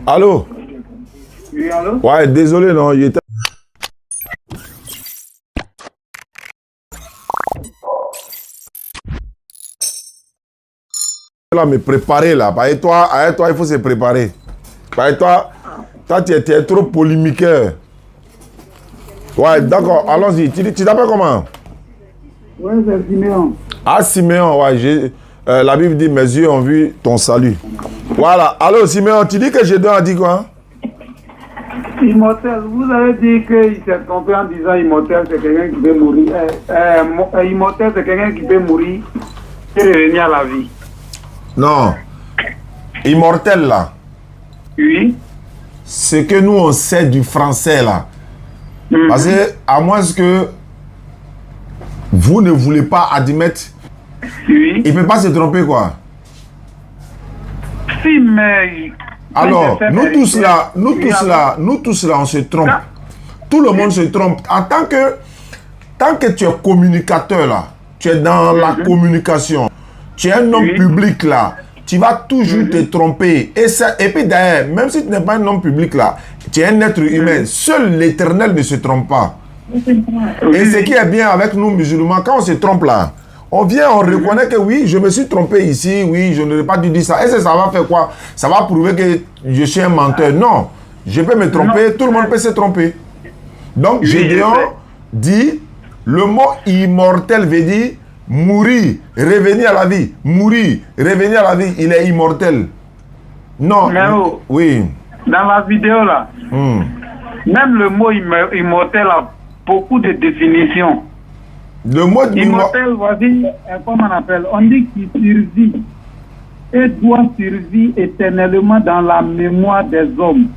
Allô? Oui, allô? Ouais, désolé, non, il était... Là, me préparer là. Avec toi, il faut se préparer. Avec toi, tu es trop polémiqueur. Ouais, d'accord, allons-y. Tu t'appelles comment? Oui, c'est Siméon. Ah, Siméon, ouais. La Bible dit, mes yeux ont vu ton salut. Voilà. Allô, Siméon, tu dis que Gédéon a dit quoi? Immortel, vous avez dit qu'il s'est trompé en disant immortel, c'est quelqu'un qui peut mourir. Immortel, c'est quelqu'un qui peut mourir et revenir à la vie. Non. Immortel, là. Oui. Ce que nous, on sait du français, là. Parce que, à moins que vous ne voulez pas admettre, Oui. il ne peut pas se tromper, quoi. Si, mais... Alors, nous tous là, on se trompe. Tout le monde se trompe. Tant que tu es communicateur, là, tu es dans la communication, tu es un homme public, là, tu vas toujours te tromper. Et puis d'ailleurs, même si tu n'es pas un homme public, là, tu es un être humain. Seul l'Éternel ne se trompe pas. Et ce qui est bien avec nous musulmans, quand on se trompe là, on vient, on reconnaît que oui, je me suis trompé ici, oui, je n'aurais pas dû dire ça. Est-ce que ça va faire quoi? Ça va prouver que je suis un menteur? Non, je peux me tromper, tout le monde peut se tromper. Donc, Gédéon dit, le mot immortel veut dire mourir, revenir à la vie. Mourir, revenir à la vie, il est immortel. Non, oui. Dans la vidéo là, même le mot immortel a beaucoup de définitions. Le mot immortel, voici, comment on appelle? On dit qu'il survit et doit survivre éternellement dans la mémoire des hommes.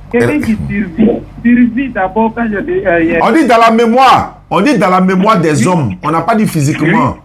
Quelqu'un qui survit d'abord quand je dis... on dit dans la mémoire. On dit dans la mémoire des hommes. On n'a pas dit physiquement.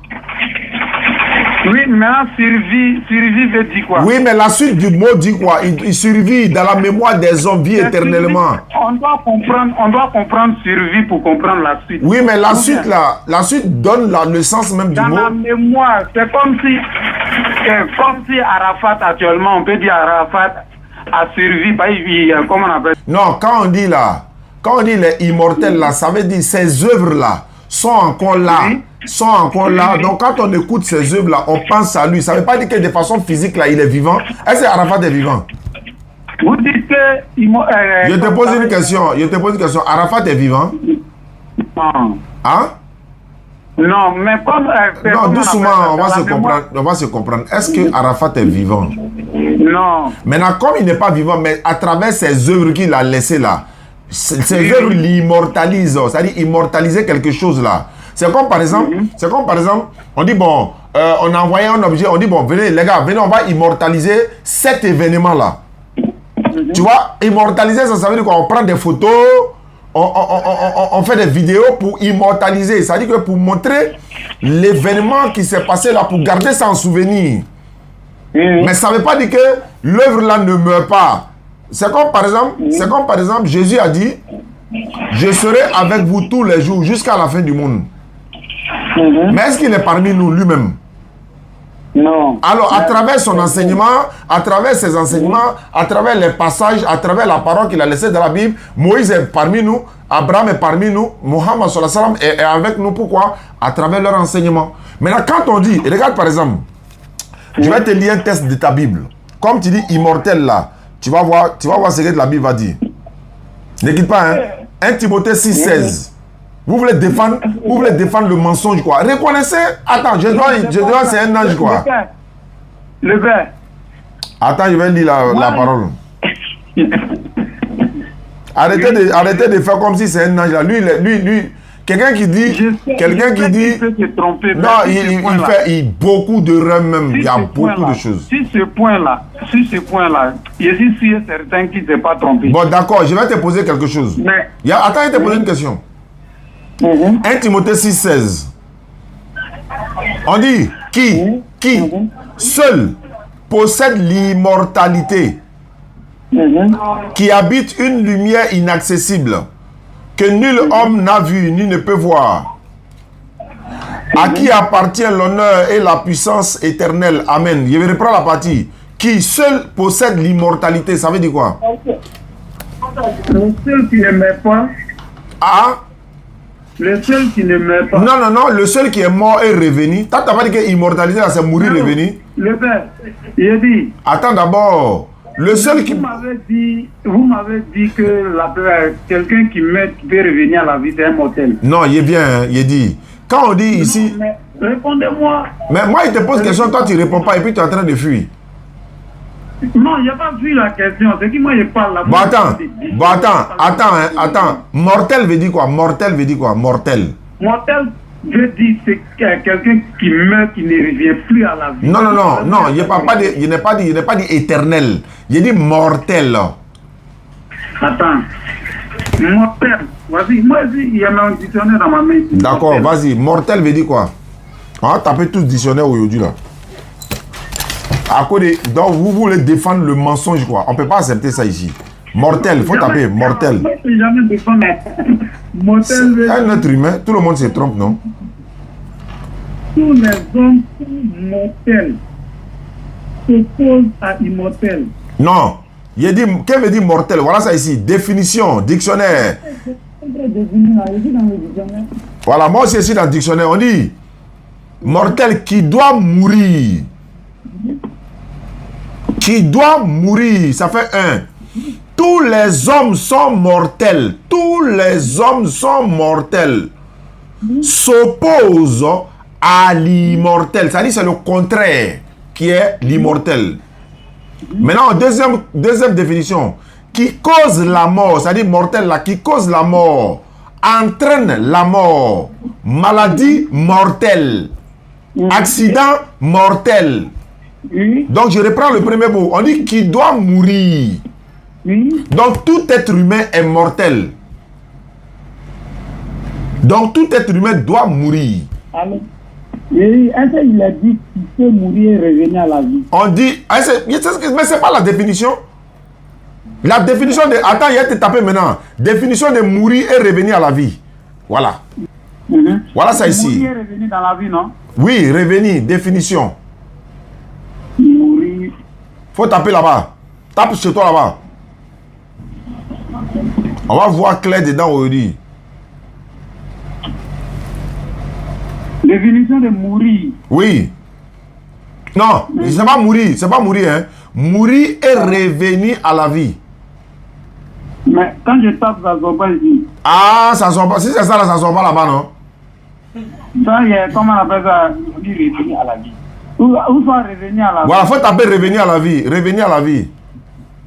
Oui, mais survie veut dire quoi? Oui, mais la suite du mot dit quoi? Il survit dans la mémoire des hommes, vit éternellement. On doit comprendre survie pour comprendre la suite. Oui, mais la suite là, la suite donne le sens même du mot. Dans la mémoire, c'est comme si Arafat actuellement, on peut dire Arafat a survécu, comment on appelle? Non, quand on dit là, quand on dit les immortels là, ça veut dire ces œuvres là sont encore là. Sont encore là. Donc quand on écoute ces œuvres là, on pense à lui. Ça ne veut pas dire que de façon physique là, il est vivant. Est-ce que Arafat est vivant? Vous dites que... je te pose une question. Arafat est vivant? Non. Hein? Non, mais comme... non, doucement, on va se comprendre. Est-ce que Arafat est vivant? Non. Maintenant, comme il n'est pas vivant, mais à travers ses œuvres qu'il a laissées là, ces œuvres l'immortalisent. C'est-à-dire immortaliser quelque chose là. C'est comme par exemple, on dit bon, on a envoyé un objet, on dit bon, venez les gars, venez, on va immortaliser cet événement là. Tu vois, immortaliser, ça veut dire qu'on prend des photos, on fait des vidéos pour immortaliser. C'est-à-dire que pour montrer l'événement qui s'est passé là, pour garder ça en souvenir. Mais ça ne veut pas dire que l'œuvre là ne meurt pas. C'est comme par exemple, Jésus a dit, je serai avec vous tous les jours jusqu'à la fin du monde. Mais est-ce qu'il est parmi nous lui-même? Non. Alors, à travers son enseignement, à travers ses enseignements, à travers les passages, à travers la parole qu'il a laissée dans la Bible, Moïse est parmi nous, Abraham est parmi nous, Mohammed sallallahu alayhi wa sallam est avec nous. Pourquoi? À travers leur enseignement. Maintenant, quand on dit, regarde par exemple, je vais te lire un texte de ta Bible. Comme tu dis immortel là, tu vas voir ce que la Bible va dire. Ne quitte pas, hein. 1 Timothée 6,16. Vous voulez défendre le mensonge, quoi. Reconnaissez. Attends, je dois c'est un ange, quoi. Le père. Attends, je vais lire la parole. Arrêtez de faire comme si c'est un ange, là. Lui, quelqu'un qui dit... Non, il fait beaucoup d'erreurs même. Il y a beaucoup de choses. Sur ce point-là, je suis sûr certain qu'il ne s'est pas trompé. Bon, d'accord, je vais te poser quelque chose. Attends, je vais te poser une question. 1 Timothée 6,16. On dit qui seul possède l'immortalité, qui habite une lumière inaccessible, que nul homme n'a vu ni ne peut voir, à qui appartient l'honneur et la puissance éternelle. Amen. Je vais reprendre la partie. qui seul possède l'immortalité. Ça veut dire quoi? Le seul qui ne meurt pas. Ah? Le seul qui ne meurt pas. Non, non, non, le seul qui est mort est revenu. T'as pas dit que l'immortalité, c'est mourir, Non, revenir? Le père, il dit. Attends d'abord. Le seul qui... Vous m'avez dit que quelqu'un qui meurt qui peut revenir à la vie, c'est un mortel. Non, il est bien, hein, il est dit. Quand on dit ici... Non, mais répondez-moi. Mais moi, il te pose question, toi, tu réponds pas et puis tu es en train de fuir. Non, il n'y a pas vu la question. C'est qui moi, je parle là. Bon, attends. Mortel veut dire quoi? Mortel veut dire quoi? Mortel. Mortel veut dire c'est quelqu'un qui meurt, qui ne revient plus à la vie. Non, il n'est pas dit éternel. Il dit mortel. Attends. Mortel. Vas-y, moi, il y a un dictionnaire dans ma main. D'accord, vas-y. Mortel veut dire quoi? On va taper tous le dictionnaire aujourd'hui là. À côté, donc vous voulez défendre le mensonge quoi. On ne peut pas accepter ça ici. Mortel, il faut taper mortel. Jamais défendre. Mortel. Un être humain, tout le monde se trompe, non? Tous les hommes sont mortels. S'opposent à immortel. Non. Il dit, qu'est-ce que veut dire mortel? Voilà ça ici. Définition, dictionnaire. Voilà, moi aussi ici dans le dictionnaire, on dit mortel qui doit mourir. Qui doit mourir, ça fait un. Tous les hommes sont mortels. Tous les hommes sont mortels. S'opposent à l'immortel. C'est-à-dire c'est le contraire qui est l'immortel. Maintenant, deuxième définition. Qui cause la mort, c'est-à-dire mortel là, qui cause la mort, entraîne la mort. Maladie mortelle. Accident mortel. Oui. Donc je reprends le premier mot. On dit qu'il doit mourir. Oui. Donc tout être humain est mortel. Donc tout être humain doit mourir. Alors, est-ce qu'il a dit qu'il peut mourir et revenir à la vie? On dit, mais c'est pas la définition. La définition de... Attends, il y a été tapé maintenant. Définition de mourir et revenir à la vie. Voilà. Voilà ça ici. Mourir et revenir dans la vie, non? Oui, revenir, définition. Mourir. Faut taper là-bas. Tape chez toi là-bas. On va voir clair dedans aujourd'hui. Définition de mourir. Oui. Non, c'est pas mourir. C'est pas mourir. Hein. Mourir et revenir à la vie. Mais quand je tape, ça ne sort pas ici. Ah, ça sort pas. Si c'est ça, là, ça sort pas là-bas, non? Ça, il y a, comment on appelle ça? On dit revenir à la vie. Où faut revenir à la vie? Voilà, faut taper revenir à la vie. Revenir à la vie.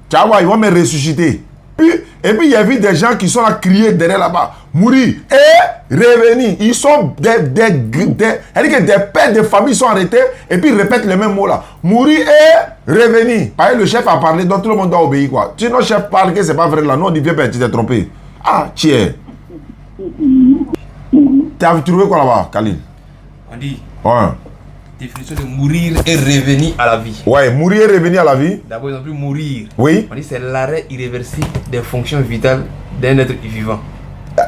Tu vois, ils vont me ressusciter. Et puis, il y a vu des gens qui sont là crier derrière là-bas. Mourir et revenir. Ils sont des pères de famille sont arrêtés et puis ils répètent les mêmes mots là. Mourir et revenir. Parce que le chef a parlé, donc tout le monde doit obéir quoi. Sinon, le chef parle que c'est pas vrai là. Non, on dit bien, tu t'es trompé. Ah, tiens. Tu as trouvé quoi là-bas, Khalil? On dit Ouais. définition de mourir et revenir à la vie. Ouais, mourir et revenir à la vie. D'abord, ils ont pu mourir. Oui. On dit c'est l'arrêt irréversible des fonctions vitales d'un être vivant.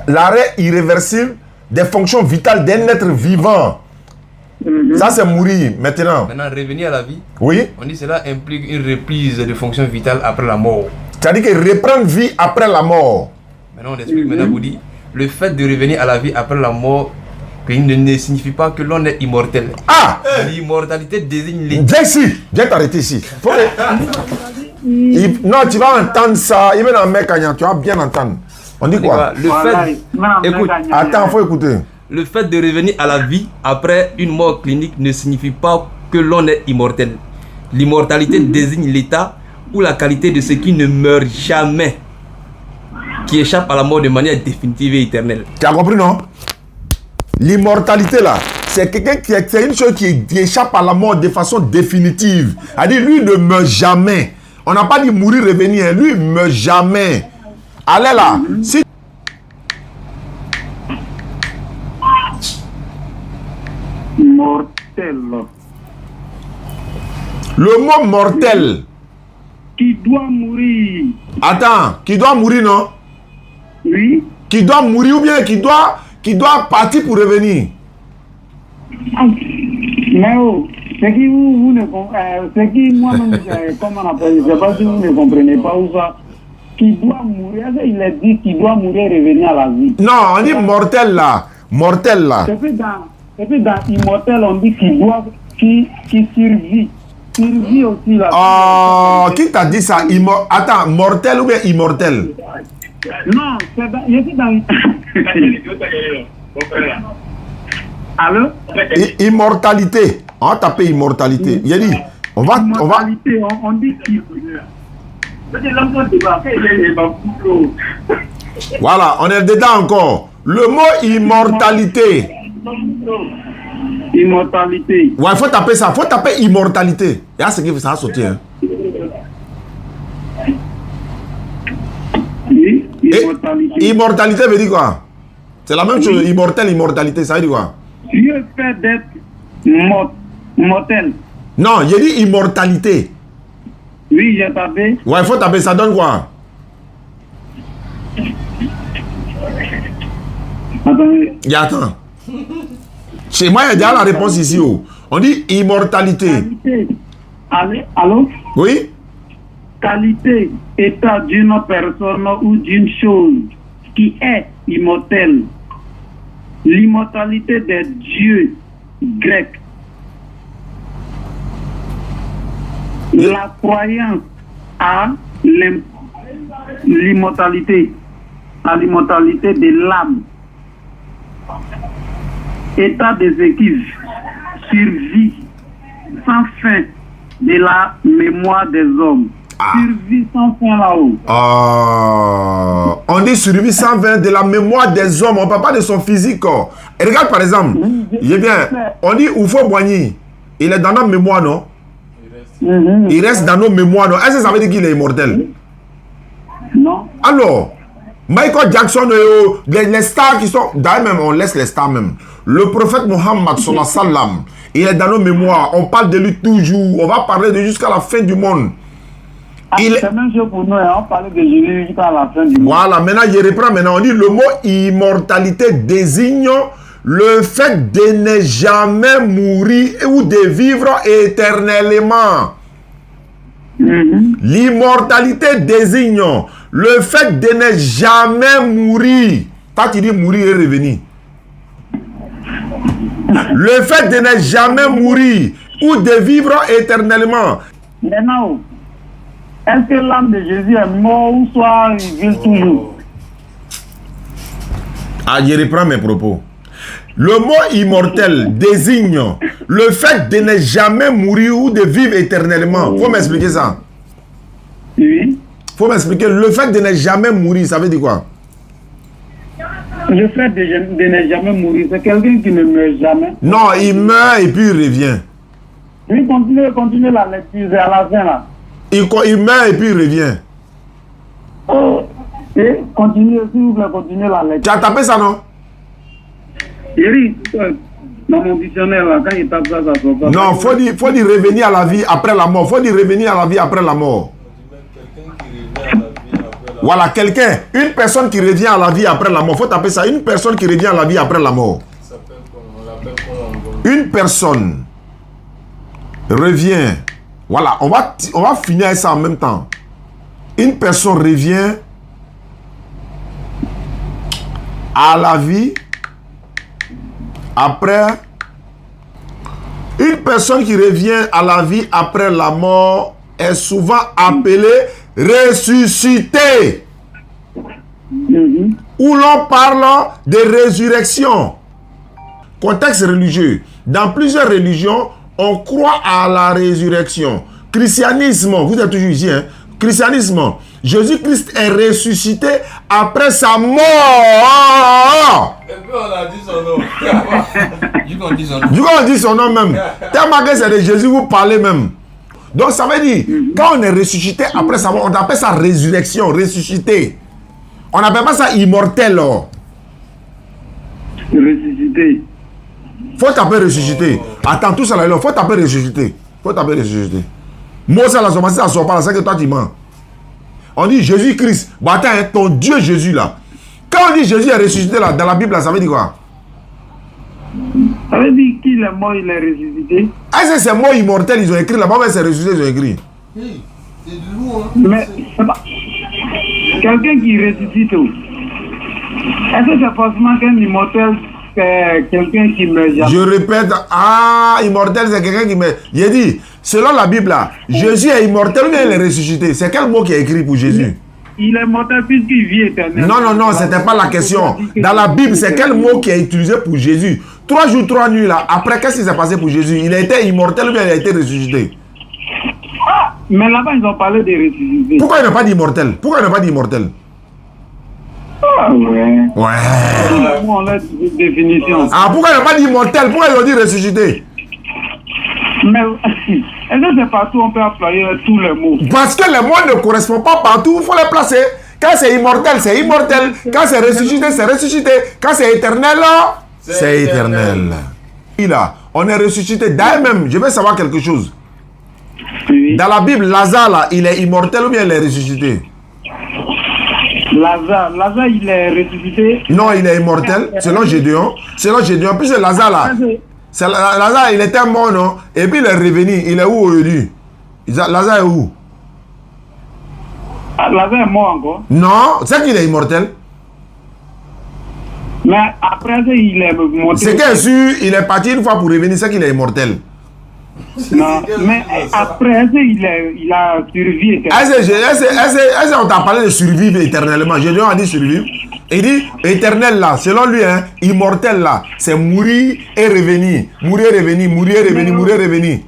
L'arrêt irréversible des fonctions vitales d'un être vivant. Ça, c'est mourir. Maintenant. Maintenant, revenir à la vie. Oui. On dit cela implique une reprise de fonctions vitales après la mort. C'est-à-dire que reprendre vie après la mort. Maintenant, on explique maintenant pour dire le fait de revenir à la vie après la mort ne signifie pas que l'on est immortel. Ah! L'immortalité désigne les... Viens ici. Viens t'arrêter ici. Non, tu vas entendre ça. Il va en mettre tu vas bien entendre. On dit quoi? Le fait... Écoute, attends, faut écouter. Le fait de revenir à la vie après une mort clinique ne signifie pas que l'on est immortel. L'immortalité désigne l'état ou la qualité de ce qui ne meurt jamais, qui échappe à la mort de manière définitive et éternelle. Tu as compris, non? L'immortalité là, c'est quelqu'un qui c'est une chose qui échappe à la mort de façon définitive. C'est-à-dire, lui ne meurt jamais. On n'a pas dit mourir, revenir. Lui ne meurt jamais. Allez là. Si mortel. le mot mortel. Qui doit mourir. Attends, qui doit mourir, non? Oui. Qui doit mourir ou bien qui doit partir pour revenir. Mais oh, Ce qui vous ne ce qui moi-même, comment on appelle, je ne sais pas si vous ne comprenez pas ou ça, qui doit mourir, il est dit qu'il doit mourir et revenir à la vie. Non, on dit mortel là. Mortel là. Et puis dans immortel, on dit qu'il doit, qui survit. Survit aussi là. Oh, qui t'a dit ça? Attends, mortel ou bien immortel? Non, c'est dans, je suis dans. Allô? Immortalité. On va taper immortalité. Il a dit, on va. Immortalité, on dit qu'il. Voilà, on est dedans encore. Le mot immortalité. Immortalité. Ouais, faut taper ça. Faut taper immortalité. Et là, c'est que ça a sauté. Hein. Oui, immortalité. Immortalité veut dire quoi? C'est la même chose. Immortel, immortalité, ça veut dire quoi? Dieu fait d'être mortel. Non, j'ai dit immortalité. Oui, j'ai tapé. Ouais, il faut taper. Ça donne quoi? Attendez. Attends. Chez moi, il y a déjà la réponse ici. Oh. On dit immortalité. Qualité. Allô? Oui? Qualité, état d'une personne ou d'une chose qui est immortelle. L'immortalité des dieux grecs. La croyance à l'immortalité. À l'immortalité de l'âme. État des équipes. Survie sans fin de la mémoire des hommes. Survie sans fin là-haut. On dit survie sans fin de la mémoire des hommes. On ne parle pas de son physique. Et regarde par exemple, on dit Oufo Boigny. Il est dans notre mémoire, non? Il reste dans nos mémoires, non? Est-ce que ça veut dire qu'il est immortel? Non. Alors, Michael Jackson, les stars qui sont... D'ailleurs même, on laisse les stars même. Le prophète Mohammed, sallallahu alayhi wa sallam, il est dans nos mémoires. On parle de lui toujours. On va parler de lui jusqu'à la fin du monde. C'est même chose pour nous. On parle de Jésus jusqu'à la fin du monde. Voilà, maintenant, je reprends. Maintenant, on dit le mot immortalité désigne le fait de ne jamais mourir ou de vivre éternellement. L'immortalité désigne le fait de ne jamais mourir. Quand tu dis mourir et revenir. Le fait de ne jamais mourir ou de vivre éternellement. Maintenant, est-ce que l'âme de Jésus est mort ou soit il vit toujours? Ah, je reprends mes propos. Le mot immortel désigne le fait de ne jamais mourir ou de vivre éternellement. Faut m'expliquer ça. Oui. Faut m'expliquer. Le fait de ne jamais mourir, ça veut dire quoi? Le fait de ne jamais mourir, c'est quelqu'un qui ne meurt jamais. Non, il meurt et puis il revient. Oui, continuez la lecture, c'est à la fin là. Il meurt et puis il revient. Et continuez, s'il vous plaît, continuez la lecture. Tu as tapé ça, non? Eric, dans mon dictionnaire là, quand il tape ça, ça sort pas. Non, faut dire revenir à la vie après la mort. Faut dire revenir à la vie après la mort. Voilà, quelqu'un, une personne qui revient à la vie après la mort. Faut taper ça, une personne qui revient à la vie après la mort. Une personne revient. Voilà, on va finir ça en même temps. Une personne revient à la vie après. Une personne qui revient à la vie après la mort est souvent appelée ressuscité, où l'on parle de résurrection. Contexte religieux. Dans plusieurs religions, on croit à la résurrection. Christianisme, vous êtes toujours ici, hein? Christianisme, Jésus-Christ est ressuscité après sa mort. Et puis on a dit son nom. Du coup on dit son nom. Du coup on dit son nom même. Tellement que c'est de Jésus, vous parlez même. Donc ça veut dire, quand on est ressuscité après sa mort, on appelle ça résurrection, ressuscité. On n'appelle pas ça immortel. Ressuscité. Faut taper ressuscité. Attends, tout ça là, faut taper ressuscité. Faut taper ressuscité. Moi, ça là, ça sort pas là, c'est que toi tu mens. On dit Jésus-Christ. Bon, attends, hein, ton Dieu Jésus là. Quand on dit Jésus est ressuscité là, dans la Bible là, ça veut dire quoi? Ça veut dire qu'il est mort, il est ressuscité. Est-ce que c'est mort immortel, ils ont écrit là-bas, mais c'est ressuscité, ils ont écrit. C'est de l'eau, hein. Mais c'est pas... quelqu'un qui ressuscite, est-ce que c'est forcément qu'un immortel, c'est quelqu'un qui meurt jamais? Je répète, immortel, c'est quelqu'un qui meurt. J'ai dit, selon la Bible là, Jésus est immortel ou bien il est ressuscité? C'est quel mot qui est écrit pour Jésus? Il est mortel puisqu'il vit éternellement. Non, c'était pas la question. Dans la Bible, c'est quel mot qui est utilisé pour Jésus? 3 jours, 3 nuits là, après, qu'est-ce qui s'est passé pour Jésus? Il a été immortel ou bien il a été ressuscité? Mais là-bas, ils ont parlé de ressuscité. Pourquoi il n'a pas dit immortel? Pourquoi il n'a pas dit immortel? Ah ouais. Ouais. On a une définition. Pourquoi il n'a pas dit immortel? Pourquoi ils ont dit ressuscité? Mais est-ce que c'est partout on peut employer tous les mots? Parce que les mots ne correspondent pas partout, il faut les placer. Quand c'est immortel, c'est immortel. Quand c'est ressuscité, c'est ressuscité. Quand c'est éternel, c'est éternel. Là, on est ressuscité. D'ailleurs même, je vais savoir quelque chose. Oui. Dans la Bible, Lazare, là, il est immortel ou bien il est ressuscité? Lazare, il est ressuscité. Non, il est immortel, selon Gédéon. Selon Gédéon, puisque Lazare, là, Lazare, il était mort, non? Et puis il est revenu. Il est où aujourd'hui? Lazare est où? Lazare est mort encore. Non, c'est qu'il est immortel. Mais après ça, il est monté. C'est qu'il est sûr, il est parti une fois pour revenir, c'est qu'il est immortel. Non, mais après ça, il a survécu. Est-ce qu'on t'a parlé de survivre éternellement? Gédéon a dit survivre. Il dit éternel là, selon lui, hein, immortel là, c'est mourir et revenir. Mourir et revenir, mourir et revenir, mourir et revenir.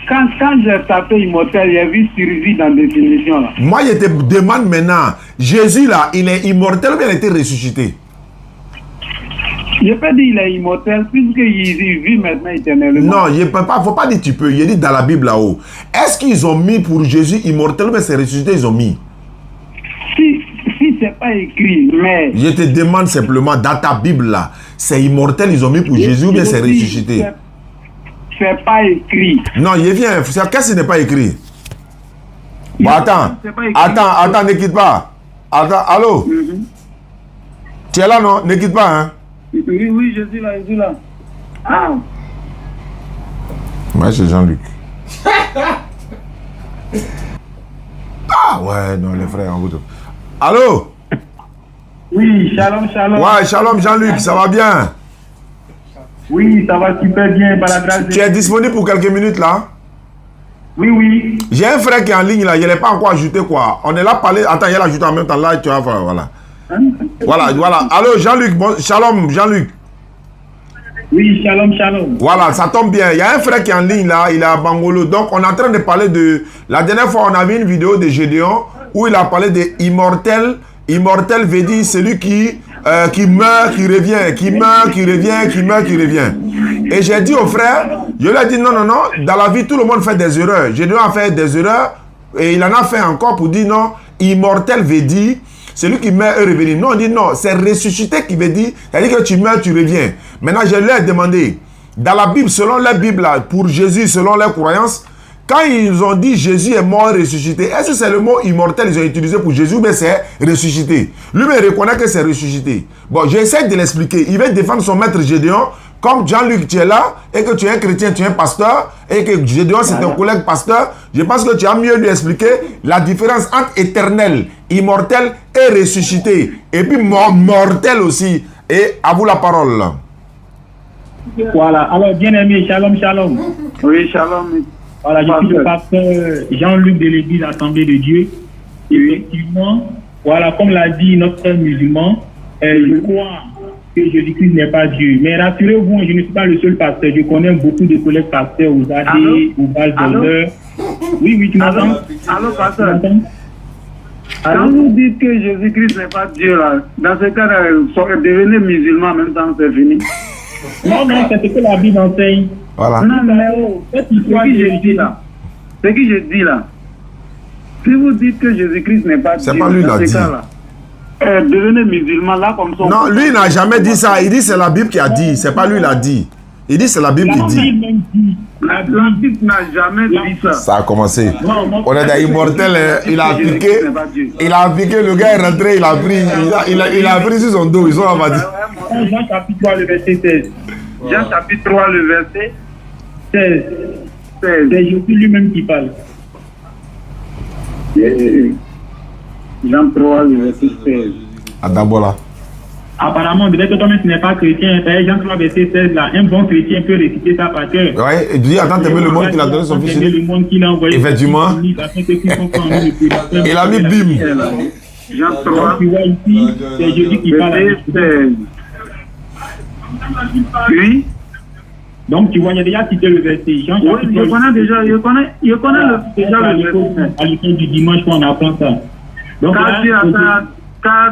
Quand j'ai tapé immortel, j'ai vu survie dans la définition là. Moi, je te demande maintenant, Jésus là, il est immortel ou bien il a été ressuscité? Je peux dire qu'il est immortel puisqu'il vit maintenant éternellement. Non, je peux pas, faut pas dire tu peux. Il dit dans la Bible là-haut. Est-ce qu'ils ont mis pour Jésus immortel ou bien c'est ressuscité, ils ont mis? Si c'est pas écrit, mais... Je te demande simplement, dans ta Bible là, c'est immortel, ils ont mis pour Jésus ou bien c'est ressuscité? C'est pas écrit. Non, il vient. Qu'est-ce qui n'est pas écrit? Bon, attends, ne quitte pas. Attends, allô? Tu es là, non? Ne quitte pas, hein? Oui, je suis là, Ah! Moi, c'est Jean-Luc. Ouais, non, les frères, en route. Allô? Oui, shalom. Ouais, shalom, Jean-Luc, ça va bien? Oui, ça va super bien, par la grâce de Tu es disponible pour quelques minutes, là? Oui. J'ai un frère qui est en ligne, là, je ne l'ai pas encore ajouté, quoi. On est là, parler. Attends, il a ajouté en même temps, là, tu vas voir, voilà. Voilà. Allô, Jean-Luc, shalom, Jean-Luc. Oui, shalom. Voilà, ça tombe bien. Il y a un frère qui est en ligne là, il est à Bangolo. Donc, on est en train de parler de... La dernière fois, on a vu une vidéo de Gédéon où il a parlé de immortel. Immortel veut dire celui qui meurt, qui revient, qui meurt, qui revient, qui meurt, qui revient. Et j'ai dit au frère, je lui ai dit non, dans la vie, tout le monde fait des erreurs. Gédéon a fait des erreurs et il en a fait encore pour dire non, immortel veut dire celui qui meurt et revient. Non, on dit non, c'est ressuscité qui veut dire, c'est-à-dire que tu meurs, tu reviens. Maintenant, je lui ai demandé, dans la Bible, selon la Bible, pour Jésus, selon leurs croyances, quand ils ont dit Jésus est mort et ressuscité, est-ce que c'est le mot immortel qu'ils ont utilisé pour Jésus ou bien c'est ressuscité? Lui-même reconnaît que c'est ressuscité. Bon, j'essaie de l'expliquer. Il va défendre son maître Gédéon. Comme Jean-Luc, tu es là, et que tu es un chrétien, tu es un pasteur, et que Gédéon, c'est un collègue pasteur, je pense que tu as mieux lui expliquer la différence entre éternel, immortel et ressuscité. Et puis mortel aussi. Et à vous la parole. Voilà, alors bien aimé, shalom. Oui, shalom. Voilà, je suis le pasteur Jean-Luc de l'église Assemblée de Dieu. Effectivement, voilà, comme l'a dit notre frère musulman, je crois que Jésus-Christ n'est pas Dieu. Mais rassurez-vous, je ne suis pas le seul pasteur. Je connais beaucoup de collègues pasteurs aux AD, aux bases d'honneur. Oui, tu m'entends? Allô, pasteur. Quand vous dites que Jésus-Christ n'est pas Dieu, là, dans ce cas, devenez musulman en même temps, c'est fini. Non, c'est ce que la Bible enseigne. Voilà. Non, mais ce que je dis là, si vous dites que Jésus-Christ n'est pas Dieu, c'est pas lui dans l'a ce dit. cas-là, devenez musulman là comme ça. Non, lui n'a jamais dit ça. Il dit c'est la Bible qui a dit. C'est pas lui l'a dit. Il dit c'est la Bible qui dit. La Bible n'a jamais dit ça. Ça a commencé. On est des immortels. Il a appliqué. Le gars est rentré. Il a pris sur son dos. Ils sont là. Jean chapitre 3, le verset 16. Jean chapitre 3, le verset 16. 16. C'est Jésus lui-même qui parle. Jean 3, le verset 16. Adabola. Apparemment, peut-être que toi-même tu n'es pas chrétien. Jean 3, verset 16, là, un bon chrétien peut réciter ça par cœur. Ouais, et Dieu attend d'aimer le monde qu'il a donné son fils unique. Le monde qu'il a envoyé. Effectivement. Il a mis bim. Jean 3, Tu vois ici, c'est Jésus qui parle. verset 16. Oui. Donc tu vois, il y a déjà cité le verset. Jean Oui, je connais déjà, je connais déjà le verset. À l'école du dimanche, on apprend ça. Donc, Car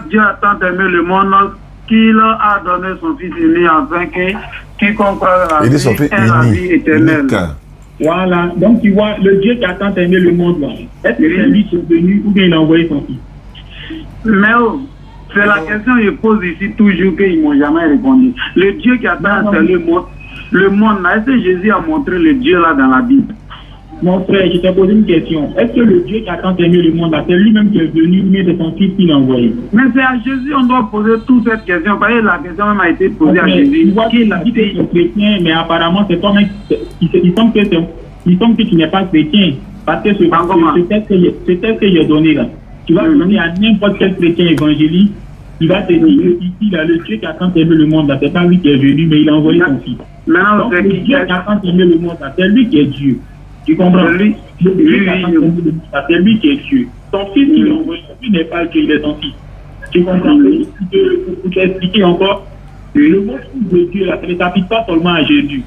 Dieu a tant aimé le monde qu'il a donné son Fils unique afin que quiconque croit dans la Il dit vie son fils ait la vie unique. éternelle. voilà. Donc tu vois, le Dieu qui a tant aimé le monde, là, est-ce que c'est lui qui est venu ou bien il a envoyé son fils? Mais oh, c'est la question que je pose ici toujours qu'ils ne m'ont jamais répondu. Le Dieu qui a tant aimé le monde là, est-ce que Jésus a montré le Dieu là dans la Bible? Mon frère, je t'ai posé une question. Est-ce que le Dieu qui a tant aimé le monde, là, c'est lui-même qui est venu, mais c'est son fils qui l'a envoyé? Mais c'est à Jésus on doit poser toute cette question. Parce que la question même a été posée à Jésus. Tu vois qu'il a dit que tu es chrétien, mais apparemment c'est toi-même. Il semble que tu n'es pas chrétien. Parce que ce texte que j'ai donné là, tu vas donner à n'importe quel chrétien évangélique, il va te dire ici, là, le Dieu qui a tant aimé le monde, là, c'est pas lui qui est venu, mais il a envoyé son fils. Maintenant, Donc, le Dieu qui a tant aimé le monde, là, c'est lui qui est Dieu. Tu comprends? Lui. Le Dieu qui a tant aimé le monde, là, c'est lui qui est Dieu. Son fils qui l'a envoyé, lui n'est pas Dieu, il est son fils. Tu comprends? Pour t'expliquer encore, le mot de Dieu, là, ça ne s'applique pas seulement à Jésus.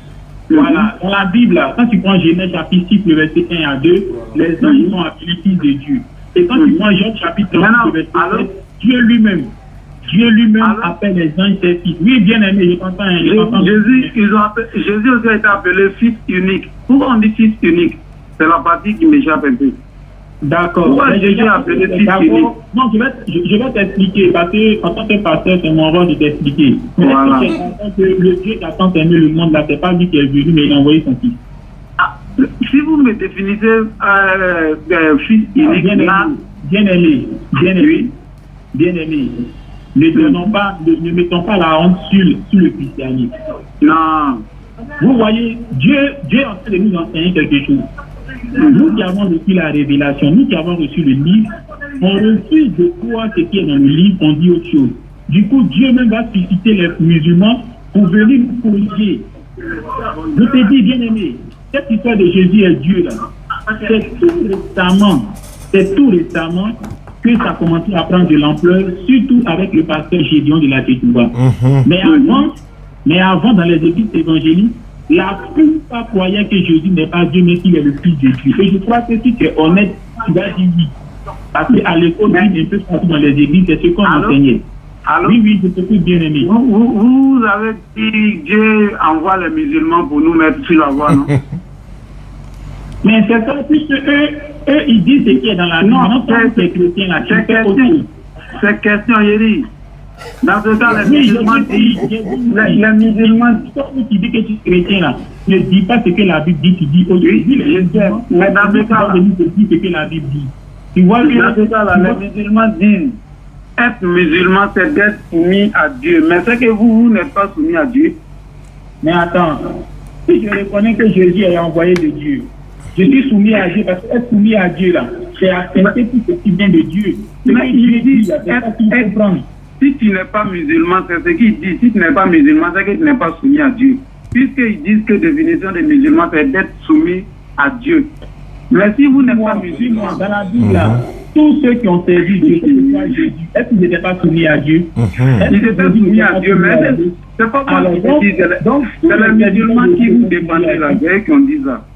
Voilà, dans la Bible, là, quand tu prends Genèse chapitre 6, le verset 1 à 2, les anges sont appelés fils de Dieu. Et quand tu prends Jean chapitre 3, le verset 7, Dieu lui-même appelle les anges ses fils. Oui, bien aimé, je comprends. Jésus aussi a été appelé fils unique. Pourquoi on dit fils unique? C'est la partie qui m'échappe un peu. D'accord. Pourquoi Jésus a appelé fils unique? Non, je vais t'expliquer, parce que en tant que pasteur, c'est mon rôle de t'expliquer. Voilà. Le Dieu qui a tant aimé le monde, là, c'est pas lui qui est venu, mais il a envoyé son fils. Si vous me définissez fils unique, bien aimé, ne mettons pas la honte sur le christianisme. Non. Vous voyez, Dieu est en train de nous enseigner quelque chose. Nous qui avons reçu la révélation, nous qui avons reçu le livre, on refuse de croire ce qui est dans le livre, on dit autre chose. Du coup, Dieu même va susciter les musulmans pour venir nous corriger. Je te dis, bien aimé, cette histoire de Jésus est Dieu là. C'est tout récemment que ça a commencé à prendre de l'ampleur, surtout avec le pasteur Gédéon de la Tétouba. Mais avant, dans les églises évangéliques, la plupart croyaient que Jésus n'est pas Dieu, mais qu'il est le Fils de Dieu. Et je crois que si tu es honnête, tu vas dire oui. Parce qu'à l'école, un peu partout dans les églises, c'est ce qu'on enseignait. Oui, je te prie, bien aimé. Vous avez dit que Dieu envoie les musulmans pour nous mettre sur la voie, non? Mais c'est ça, puisque eux, ils disent ce qui est dans la Bible. Non, c'est chrétiens là, c'est question, Yeri. Dans ce cas, les musulmans disent, les musulmans qui disent que tu es chrétien là, ne dis pas ce que la Bible dit, tu dis aujourd'hui. Mais dans ce cas, dis ce que la Bible dit. Tu vois, dans ce cas, les musulmans disent, être musulman, c'est d'être soumis à Dieu. Mais c'est que vous n'êtes pas soumis à Dieu. Mais attends, si je reconnais que Jésus est envoyé de Dieu, je suis soumis à Dieu, parce que être soumis à Dieu là, c'est accepter tout ce qui vient de Dieu. Mais il dit, si tu n'es pas musulman, c'est ce qu'il dit. Si tu n'es pas musulman, c'est que tu n'es pas soumis à Dieu. Puisqu'ils disent que la définition des musulmans, c'est d'être soumis à Dieu. Mais si vous n'êtes pas musulman, dans la Bible là, tous ceux qui ont servi Dieu, Jésus, est-ce qu'ils n'étaient pas soumis à Dieu? Ils étaient soumis à Dieu, mais c'est pas moi qui dis. C'est les musulmans qui vous dépendent de la guerre qui ont dit ça.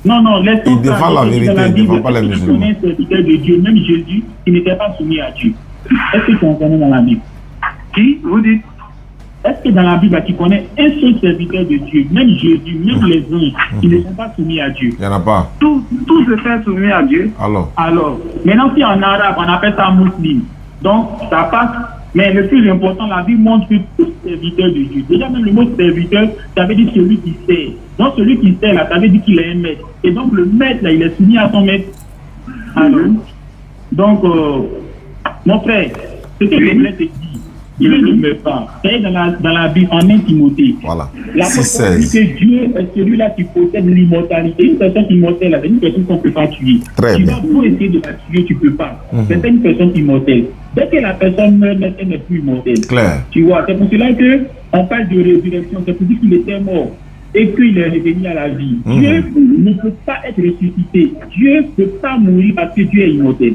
Non, laisse il défend la vérité, il ne défend pas les musulmans. Un serviteur de Dieu, même Jésus, qui n'était pas soumis à Dieu. Est-ce que tu en connais dans la Bible? Qui? Vous dites? Est-ce que dans la Bible, tu connais un seul serviteur de Dieu, même Jésus, même les anges, qui ne sont pas soumis à Dieu? Il n'y en a pas. Tout se fait soumis à Dieu. Alors, maintenant, si en arabe, on appelle ça musulman, donc ça passe. Mais le plus important, la Bible montre que tout serviteur de Dieu. Déjà, même le mot serviteur, ça veut dire celui qui sert. Donc, celui qui sert, là, ça veut dire qu'il est un maître. Et donc, le maître, là, il est soumis à son maître. Alors, donc, mon frère, ce que je voulais te dire, Dieu ne meurt pas. C'est dans la Bible, en 1 Timothée. Voilà. L'apôtre dit 6,16. que Dieu est celui-là qui possède l'immortalité. Une personne immortelle, c'est une personne qu'on ne peut pas tuer. Très Tu bien. vas pour essayer de la tuer, tu ne peux pas. C'est une personne immortelle. Dès que la personne meurt, elle n'est plus immortelle. Clair. Tu vois, c'est pour cela qu'on parle de résurrection. C'est pour dire qu'il était mort et qu'il est revenu à la vie. Dieu ne peut pas être ressuscité. Dieu ne peut pas mourir parce que Dieu est immortel.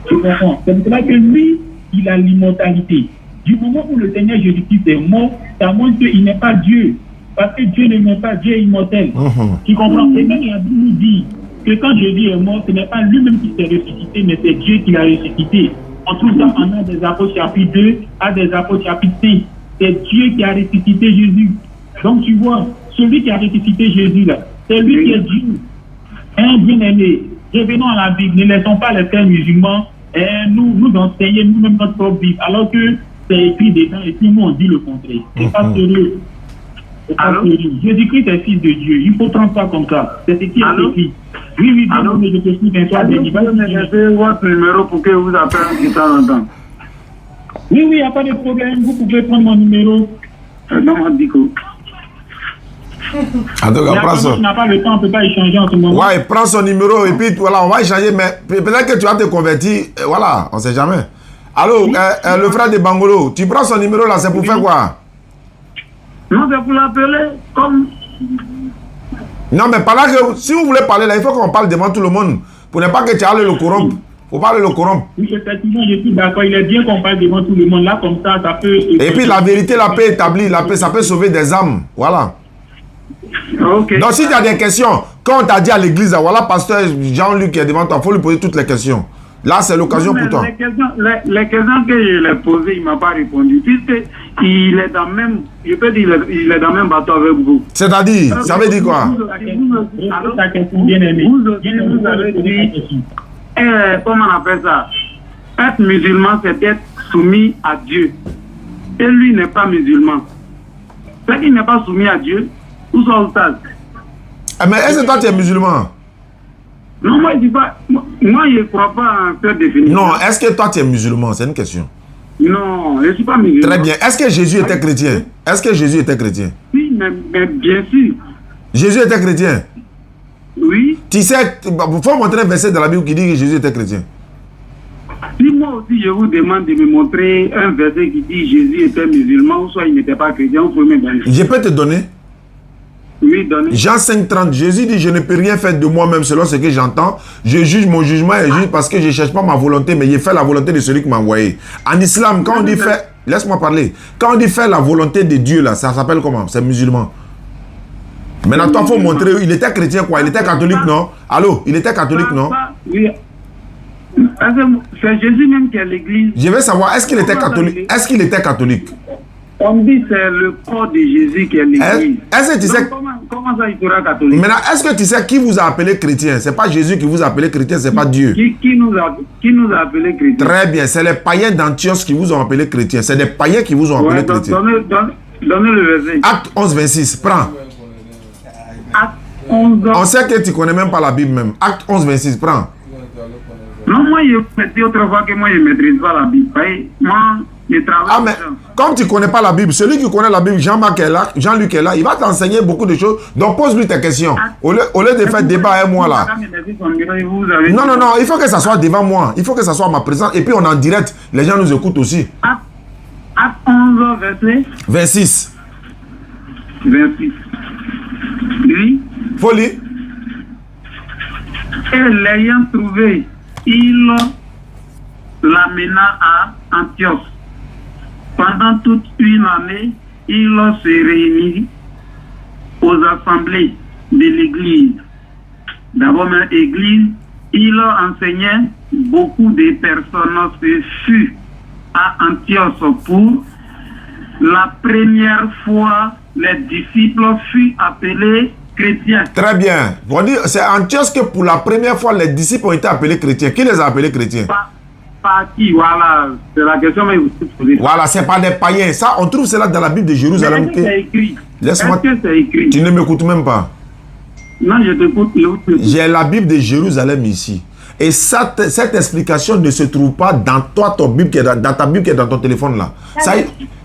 Tu comprends? C'est pour cela que lui, il a l'immortalité. Du moment où le Seigneur Jésus-Christ est mort, ça montre qu'il n'est pas Dieu. Parce que Dieu ne meurt pas, Dieu est immortel. Tu comprends? Et même la Bible nous dit que quand Jésus est mort, ce n'est pas lui-même qui s'est ressuscité, mais c'est Dieu qui l'a ressuscité. On trouve ça en Actes des Apôtres chapitre 2, Actes des Apôtres chapitre 5. C'est Dieu qui a ressuscité Jésus. Donc tu vois, celui qui a ressuscité Jésus là, c'est lui qui est Dieu. Un bien-aimé, revenons à la Bible, ne laissons pas les frères musulmans nous enseigner nous-mêmes notre propre Bible, alors que c'est écrit dedans et puis nous on dit le contraire. C'est pas sérieux. C'est pas sérieux. Jésus-Christ est fils de Dieu. Il faut prendre ça comme ça. C'est ce qui est écrit. Oui, mais je te suis, Vincent. Vous me laissez votre numéro pour que vous appelez de temps en temps. Oui, il n'y a pas de problème. Vous pouvez prendre mon numéro. Non, on dit que... En tout cas, prends son... Tu n'as pas le temps, on ne peut pas échanger en ce moment. Ouais, prends son numéro et puis voilà, on va échanger. Mais peut-être que tu vas te convertir. Voilà, on ne sait jamais. Allô, le frère de Bangolo, tu prends son numéro là, c'est pour faire quoi? Non, c'est pour l'appeler comme... Non, mais par là que si vous voulez parler là, il faut qu'on parle devant tout le monde. Pour ne pas que tu ailles le corrompre. Faut pas le corrompre. Oui, effectivement, je suis d'accord. Il est bien qu'on parle devant tout le monde. Là, comme ça peut... Et puis la vérité, la paix établie, la paix, ça peut sauver des âmes. Voilà. Ok. Donc si tu as des questions, quand on t'a dit à l'église, voilà, pasteur Jean-Luc qui est devant toi, il faut lui poser toutes les questions. Là, c'est l'occasion pour toi. Les questions que je lui ai posées, il ne m'a pas répondu. Puisque il est dans le même, je peux dire, il est dans le même bateau avec vous. C'est-à-dire, ça veut dire quoi? Vous avez dit, comment on appelle ça? Être musulman, c'est être soumis à Dieu. Et lui n'est pas musulman. C'est qu'il n'est pas soumis à Dieu. Où sont les stades? Mais est-ce que toi tu es musulman? Non, moi je dis pas. Moi je ne crois pas en cette définition. Non, est-ce que toi tu es musulman? C'est une question. Non, je ne suis pas musulman. Très bien. Est-ce que Jésus était chrétien? Est-ce que Jésus était chrétien? Oui, mais bien sûr. Jésus était chrétien? Oui. Tu sais, il faut montrer un verset dans la Bible qui dit que Jésus était chrétien. Si moi aussi je vous demande de me montrer un verset qui dit Jésus était musulman ou soit il n'était pas chrétien, vous pouvez me donner. Je peux te donner? Oui, donnez. Jean 5,30, Jésus dit, je ne peux rien faire de moi-même selon ce que j'entends. Je juge, mon jugement est juste parce que je ne cherche pas ma volonté, mais je fais la volonté de celui qui m'a envoyé. En islam, quand on dit faire, laisse-moi parler, quand on dit faire la volonté de Dieu, là, ça s'appelle comment? C'est musulman. Maintenant, toi, il faut montrer, il était chrétien quoi? Il était catholique, non? Allô? Il était catholique, non? Oui. C'est Jésus même qui est l'église. Je veux savoir, est-ce qu'il était catholique? Est-ce qu'il était catholique? On dit c'est le corps de Jésus qui est l'église. Est-ce que tu sais... Comment ça il sera catholique? Maintenant, est-ce que tu sais qui vous a appelé chrétien? C'est pas Jésus qui vous a appelé chrétien, c'est pas Dieu. Qui nous a appelé chrétien? Très bien, c'est les païens d'Antioche qui vous ont appelé chrétien. C'est des païens qui vous ont appelé chrétien. Donnez le verset. Acte 11, 26, prends. Acte 11. On sait que tu connais même pas la Bible même. Acte 11, 26, prends. Non, moi je me dis autrefois que moi je ne maîtrise pas la Bible. Moi, je travaille. Ah, mais comme tu ne connais pas la Bible, celui qui connaît la Bible, Jean-Marc est là, Jean-Luc est là, il va t'enseigner beaucoup de choses. Donc pose-lui tes questions. Au lieu de faire débat avec moi là. Non, non, non, il faut que ça soit devant moi. Il faut que ça soit ma présence. Et puis on est en direct. Les gens nous écoutent aussi. Acte 11, verset 26. 26. Oui. Folie. Et l'ayant trouvé, il l'amena à Antioche. Pendant toute une année, il se réunit aux assemblées de l'église. D'abord, l'église, il enseignait beaucoup de personnes. Ce fut à Antioche pour la première fois les disciples furent appelés chrétiens. Très bien. C'est Antioche que pour la première fois les disciples ont été appelés chrétiens. Qui les a appelés chrétiens? Par qui? Voilà, c'est la question que vous posez. Voilà, c'est pas des païens. Ça, on trouve cela dans la Bible de Jérusalem. Est-ce que c'est écrit? Laisse-moi. Est-ce que c'est écrit? Tu ne m'écoutes même pas. Non, je t'écoute. J'ai la Bible de Jérusalem ici. Et cette explication ne se trouve pas dans toi, ton Bible, dans ta Bible qui est dans ton téléphone là. Ça,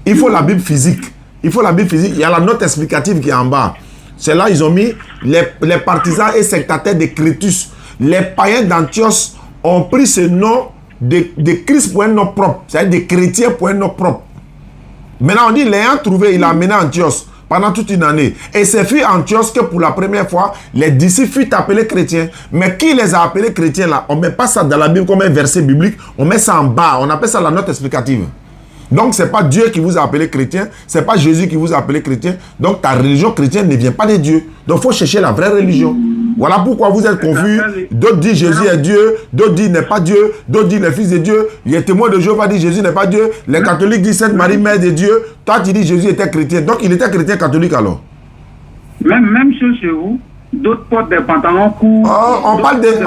il faut la Bible physique. Il faut la Bible physique. Il y a la note explicative qui est en bas. C'est là ils ont mis les partisans et sectataires de Crétus. Les païens d'Antioche ont pris ce nom de Christ pour un nom propre. C'est-à-dire des chrétiens pour un nom propre. Maintenant on dit, l'ayant trouvé, il l'a amené à Antioche pendant toute une année. Et c'est fut Antioche que pour la première fois, les disciples furent appelés chrétiens. Mais qui les a appelés chrétiens là? On ne met pas ça dans la Bible comme un verset biblique. On met ça en bas. On appelle ça la note explicative. Donc, ce n'est pas Dieu qui vous a appelé chrétien. Ce n'est pas Jésus qui vous a appelé chrétien. Donc, ta religion chrétienne ne vient pas de Dieu. Donc, il faut chercher la vraie religion. Voilà pourquoi vous êtes confus. D'autres disent Jésus est Dieu. D'autres disent n'est pas Dieu. D'autres disent le Fils de Dieu. Les témoins de Jéhovah disent Jésus n'est pas Dieu. Les catholiques disent Sainte Marie, Mère de Dieu. Toi, tu dis Jésus était chrétien. Donc, il était chrétien catholique alors. Même chose chez vous. D'autres portent des pantalons courts. Oh, on parle de Dieu.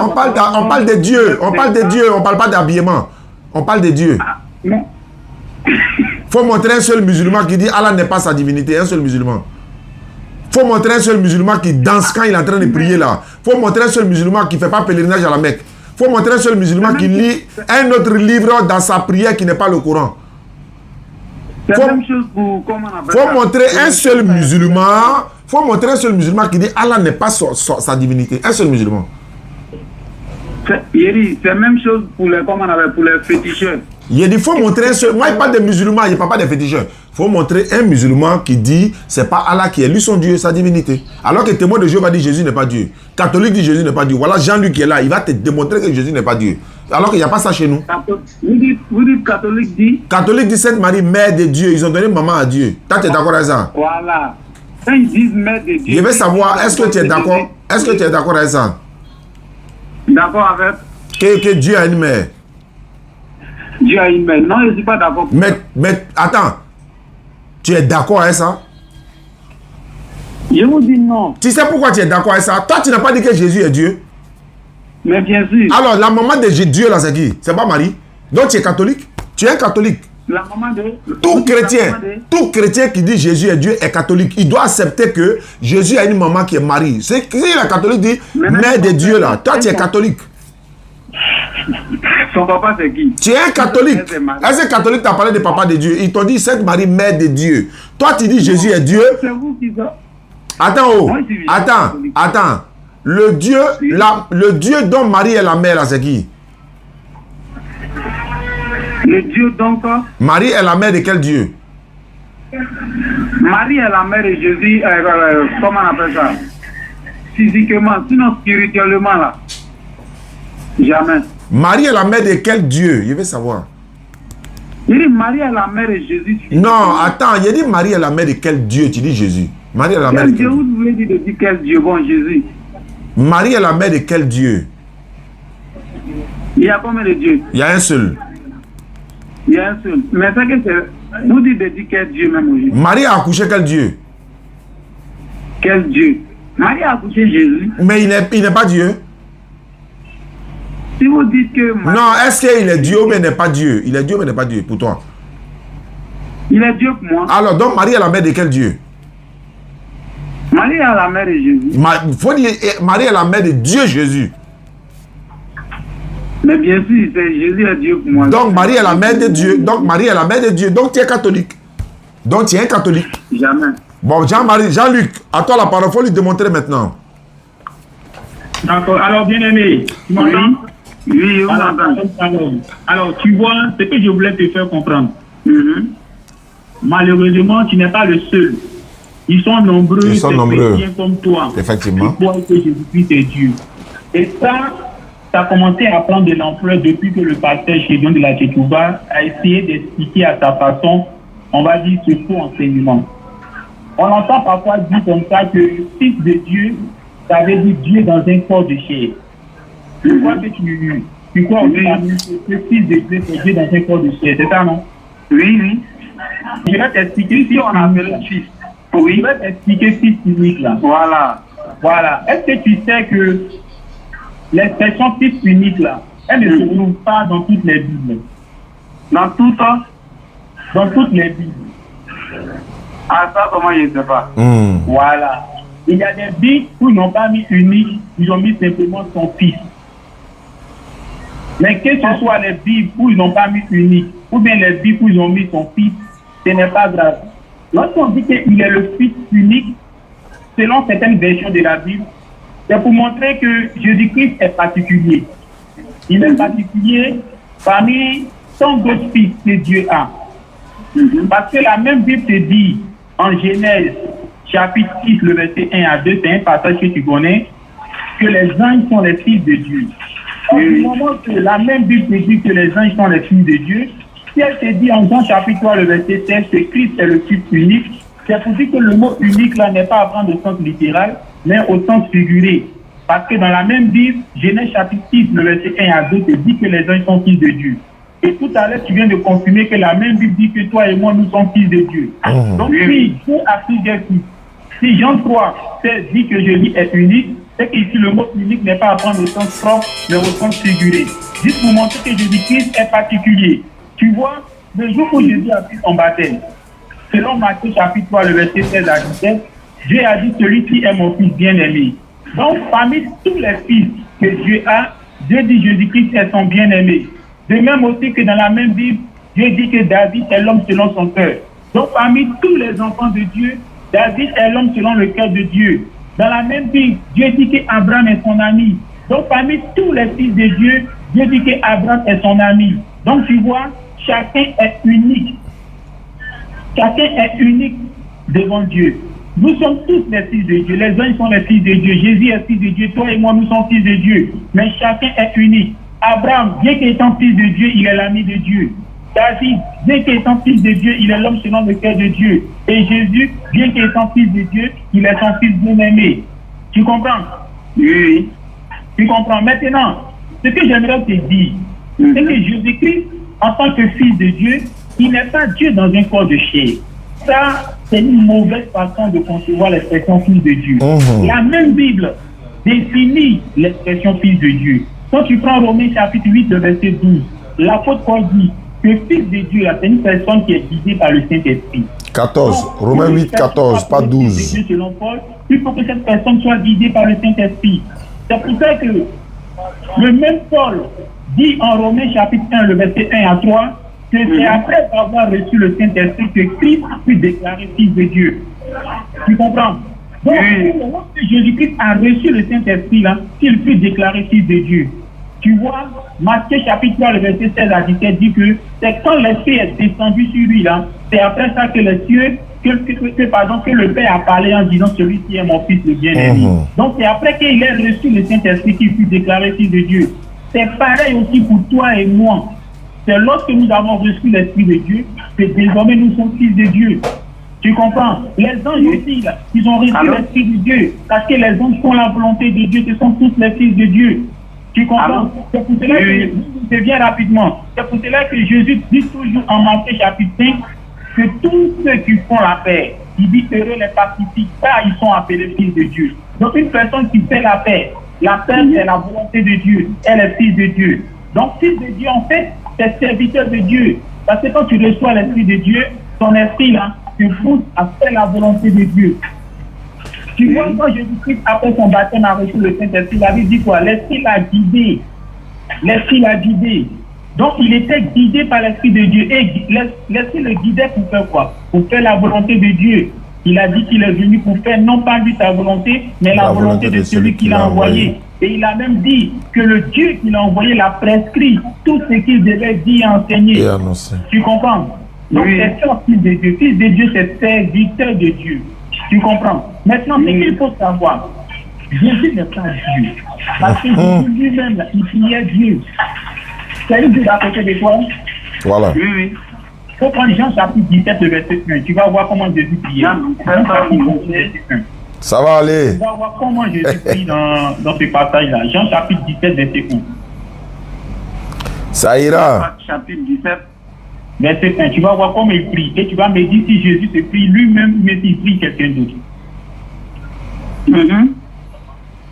On parle de Dieu. On ne parle pas d'habillement. On parle de Dieu. Non. Faut montrer un seul musulman qui dit Allah n'est pas sa divinité, un seul musulman. Faut montrer un seul musulman qui danse quand il est en train de prier là. Faut montrer un seul musulman qui ne fait pas pèlerinage à la Mecque. Faut montrer un seul musulman qui lit un autre livre dans sa prière qui n'est pas le Coran. C'est la même chose pour comment on appelle Faut ça? montrer un seul musulman. Faut montrer un seul musulman qui dit Allah n'est pas sa divinité. Un seul musulman. C'est la même chose pour les, comment on appelle, pour les féticheurs. Il dit, il faut montrer un seul... Moi, il parle de musulmans, il ne parle pas des féticheurs. Il faut montrer un musulman qui dit, c'est pas Allah qui est lui son Dieu, sa divinité. Alors que témoin de Jéhovah dit Jésus n'est pas Dieu. Catholique dit Jésus n'est pas Dieu. Voilà Jean-Luc qui est là, il va te démontrer que Jésus n'est pas Dieu. Alors qu'il n'y a pas ça chez nous. Vous dites catholique dit... Catholique dit Sainte Marie, Mère de Dieu. Ils ont donné maman à Dieu. Toi, tu es d'accord avec ça? Voilà. Quand ils disent Mère de Dieu... Je veux savoir, est-ce que tu es d'accord? Est-ce que tu es d'accord avec ça? D'accord avec... Que Dieu a une mère. Dieu a une mère. Non, je ne suis pas d'accord. Mais attends, tu es d'accord avec ça? Je vous dis non. Tu sais pourquoi tu es d'accord avec ça? Toi, tu n'as pas dit que Jésus est Dieu. Mais bien sûr. Alors, la maman de Dieu, là, c'est qui? C'est pas Marie. Donc, tu es catholique? Tu es un catholique. La maman de... Tout chrétien qui dit Jésus est Dieu est catholique. Il doit accepter que Jésus a une maman qui est Marie. Si la catholique dit Mère de Dieu, là, toi, tu es catholique. Son papa, c'est qui? Tu es un catholique. Est-ce que catholique t'a parlé de papa de Dieu? Ils t'ont dit Sainte Marie, Mère de Dieu. Toi, tu dis Jésus est Dieu. C'est vous qui... Attends, oh. Attends. Le Dieu dont Marie est la mère, là, c'est qui? Le Dieu donc... Marie est la mère de quel Dieu? Marie est la mère de Jésus, comment on appelle ça? Physiquement, sinon spirituellement là. Jamais. Marie est la mère de quel Dieu? Je veux savoir. Il dit Marie est la mère de Jésus. Non, attends, il dit Marie est la mère de quel Dieu? Tu dis Jésus. Marie est la mère de quel Dieu? Vous voulez dire de quel Dieu? Bon, Jésus. Marie est la mère de quel Dieu? Il y a combien de dieux? Il y a un seul. Il y a un seul. Mais c'est que c'est... Vous dites de dire quel Dieu même aujourd'hui? Marie a accouché quel Dieu? Quel Dieu? Marie a accouché Jésus. Mais il n'est pas Dieu. Si vous dites que... Marie... Non, est-ce qu'il est Dieu mais n'est pas Dieu? Il est Dieu mais n'est pas Dieu pour toi. Il est Dieu pour moi. Alors, donc Marie est la mère de quel Dieu? Marie est la mère de Jésus. Faut dire Marie est la mère de Dieu Jésus. Mais bien sûr, c'est Jésus est Dieu pour moi. Donc Marie est la mère de Dieu. Donc Marie est la mère de Dieu. Donc tu es catholique. Donc tu es un catholique. Jamais. Bon, Jean-Luc, à toi la parole, il faut lui démontrer maintenant. D'accord. Alors, bien aimé, tu m'entends? Oui, je vous entends. Alors, tu vois, ce que je voulais te faire comprendre. Malheureusement, tu n'es pas le seul. Ils sont nombreux, Ils sont nombreux. chrétiens comme toi. Effectivement. Qui croient que Jésus-Christ est Dieu. Et ça a commencé à prendre de l'ampleur depuis que le pasteur Chédon de la Tchétouba a essayé d'expliquer à sa façon, on va dire, ce faux enseignement. On entend parfois dire comme ça que le Fils de Dieu, ça veut dire Dieu dans un corps de chair. Je crois que tu crois aussi que le Fils de Dieu, c'est Dieu dans un corps de chair, c'est ça, non? Oui, oui. Je vais t'expliquer si on appelle le Fils. Oui. Je vais t'expliquer Fils unique là. Voilà. Est-ce que tu sais que l'expression Fils unique là, elle ne se trouve pas dans toutes les Bibles? Dans toutes les Bibles. Ah, ça, comment je ne sais pas. Voilà. Il y a des Bibles où ils n'ont pas mis unique, ils ont mis simplement son Fils. Mais que ce soit les Bibles où ils n'ont pas mis unique, ou bien les Bibles où ils ont mis son fils, ce n'est pas grave. Lorsqu'on dit qu'il est le fils unique, selon certaines versions de la Bible, c'est pour montrer que Jésus-Christ est particulier. Il est particulier parmi tant d'autres fils que Dieu a. Parce que la même Bible te dit en Genèse, chapitre 6, le verset 1 à 2, c'est un passage que tu connais, que les anges sont les fils de Dieu. Du moment que la même Bible te dit que les anges sont les fils de Dieu, si elle te dit en Jean chapitre 3, le verset 16, que Christ est le fils unique, c'est pour dire que le mot unique là n'est pas à prendre au sens littéral, mais au sens figuré. Parce que dans la même Bible, Genèse chapitre 6, le verset 1 à 2, te dit que les anges sont fils de Dieu. Et tout à l'heure, tu viens de confirmer que la même Bible dit que toi et moi, nous sommes fils de Dieu. Donc, si Dieu a plusieurs fils, si Jean 3 dit que Jésus est unique, c'est qu'ici le mot unique n'est pas à prendre au sens propre, mais au sens figuré. Juste pour montrer que Jésus-Christ est particulier. Tu vois, le jour où Jésus a pris son baptême, selon Matthieu chapitre 3, le verset 16 à 17, Dieu a dit celui-ci est mon fils bien-aimé. Donc, parmi tous les fils que Dieu a, Dieu dit Jésus-Christ est son bien-aimé. De même aussi que dans la même Bible, Dieu dit que David est l'homme selon son cœur. Donc, parmi tous les enfants de Dieu, David est l'homme selon le cœur de Dieu. Dans la même Bible, Dieu dit qu'Abraham est son ami. Donc, parmi tous les fils de Dieu, Dieu dit qu'Abraham est son ami. Donc, tu vois, chacun est unique. Chacun est unique devant Dieu. Nous sommes tous les fils de Dieu. Les anges sont les fils de Dieu. Jésus est fils de Dieu. Toi et moi, nous sommes fils de Dieu. Mais chacun est unique. Abraham, bien qu'étant fils de Dieu, il est l'ami de Dieu. David, bien qu'étant fils de Dieu, il est l'homme selon le cœur de Dieu. Et Jésus, bien qu'étant fils de Dieu, il est son fils bien-aimé. Tu comprends? Oui. Tu comprends? Maintenant, ce que j'aimerais te dire, c'est que Jésus-Christ, en tant que fils de Dieu, il n'est pas Dieu dans un corps de chair. Ça, c'est une mauvaise façon de concevoir l'expression fils de Dieu. La même Bible définit l'expression fils de Dieu. Quand tu prends Romains chapitre 8, le verset 12, l'apôtre Paul dit que fils de Dieu, c'est une personne qui est guidée par le Saint-Esprit. 14, donc, Romains 8, 14, pas 12. Dieu, selon Paul, il faut que cette personne soit guidée par le Saint-Esprit. C'est pour ça que le même Paul dit en Romains chapitre 1, le verset 1 à 3, que c'est après avoir reçu le Saint-Esprit que Christ a pu déclarer fils de Dieu. Tu comprends? Donc, lorsque Jésus-Christ a reçu le Saint-Esprit, là, qu'il put déclarer fils de Dieu. Tu vois, Matthieu chapitre 3, le verset 16 à 17 dit que c'est quand l'Esprit est descendu sur lui, là, c'est après ça que les cieux, que le Père a parlé en disant celui-ci est mon fils le bien-aimé. Donc c'est après qu'il ait reçu le Saint-Esprit qu'il put déclarer fils de Dieu. C'est pareil aussi pour toi et moi. C'est lorsque nous avons reçu l'Esprit de Dieu que désormais nous sommes fils de Dieu. Tu comprends? Les anges aussi, là, ils ont reçu l'Esprit de Dieu. Parce que les anges font la volonté de Dieu, ce sont tous les fils de Dieu. Tu comprends? C'est pour cela que je viens rapidement. C'est pour cela que Jésus dit toujours en Matthieu chapitre 5 que tous ceux qui font la paix, il dit heureux les pacifiques, car ils sont appelés fils de Dieu. Donc une personne qui fait la paix c'est la volonté de Dieu, elle est fils de Dieu. Donc fils de Dieu en fait, c'est serviteur de Dieu. Parce que quand tu reçois l'Esprit de Dieu, ton esprit là, te pousse à faire la volonté de Dieu. Tu vois, quand Jésus-Christ, après son baptême, a reçu le Saint-Esprit, il avait dit quoi? L'Esprit l'a guidé. L'Esprit l'a guidé. Donc, il était guidé par l'Esprit de Dieu. Et l'Esprit le guidait pour faire quoi? Pour faire la volonté de Dieu. Il a dit qu'il est venu pour faire non pas lui sa volonté, mais la volonté de celui qui l'a envoyé. Et il a même dit que le Dieu qui l'a envoyé l'a prescrit tout ce qu'il devait dire et enseigner. Tu comprends? Donc, c'est ça, fils de Dieu. Fils de Dieu, c'est serviteur de Dieu. Tu comprends? Maintenant, ce qu'il faut savoir, Jésus n'est pas Dieu. Parce que Jésus lui-même, il priait Dieu. C'est une Dieu à côté de toi? Voilà. Oui, oui. Il faut prendre Jean chapitre 17, le verset 1. Tu vas voir comment Jésus priait. Ça va aller. Tu vas voir comment Jésus prie dans ce passage-là. Jean chapitre 17, verset 1. Ça ira. Chapitre 17. Verset 1, tu vas voir comment il prie. Et tu vas me dire si Jésus se prie lui-même, mais s'il prie quelqu'un d'autre.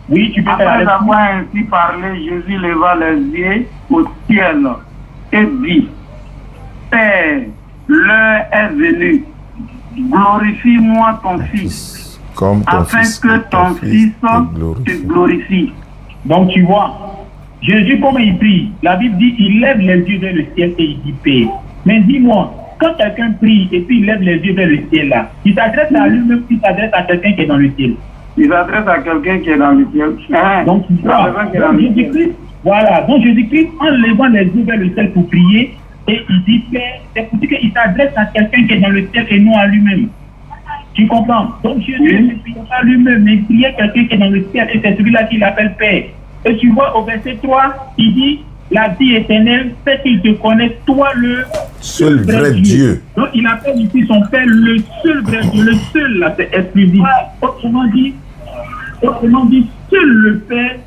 Oui, tu peux faire Après avoir ainsi parlé, Jésus leva les yeux au ciel et dit, Père, l'heure est venue, glorifie-moi ton Fils, comme ton afin fils, que ton Fils te glorifie. Donc tu vois, Jésus, comment il prie? La Bible dit, il lève les yeux vers le ciel et il dit Père. Mais dis-moi, quand quelqu'un prie et puis il lève les yeux vers le ciel là, il s'adresse à lui-même, il s'adresse à quelqu'un qui est dans le ciel. Il s'adresse à quelqu'un qui est dans le ciel. Donc, Jésus-Christ, voilà. Donc, Jésus-Christ, en levant les yeux vers le ciel pour prier, et il dit Père, c'est pour dire qu'il s'adresse à quelqu'un qui est dans le ciel et non à lui-même. Tu comprends? Donc, Jésus ne priait pas lui-même, mais il priait quelqu'un qui est dans le ciel, et c'est celui-là qu'il appelle Père. Et tu vois, au verset 3, il dit la vie éternelle, c'est qu'il te connaît, toi le seul vrai Dieu. Donc, il appelle ici son Père le seul vrai Dieu. Le seul, là, c'est exclusif. Autrement dit, seul le Père,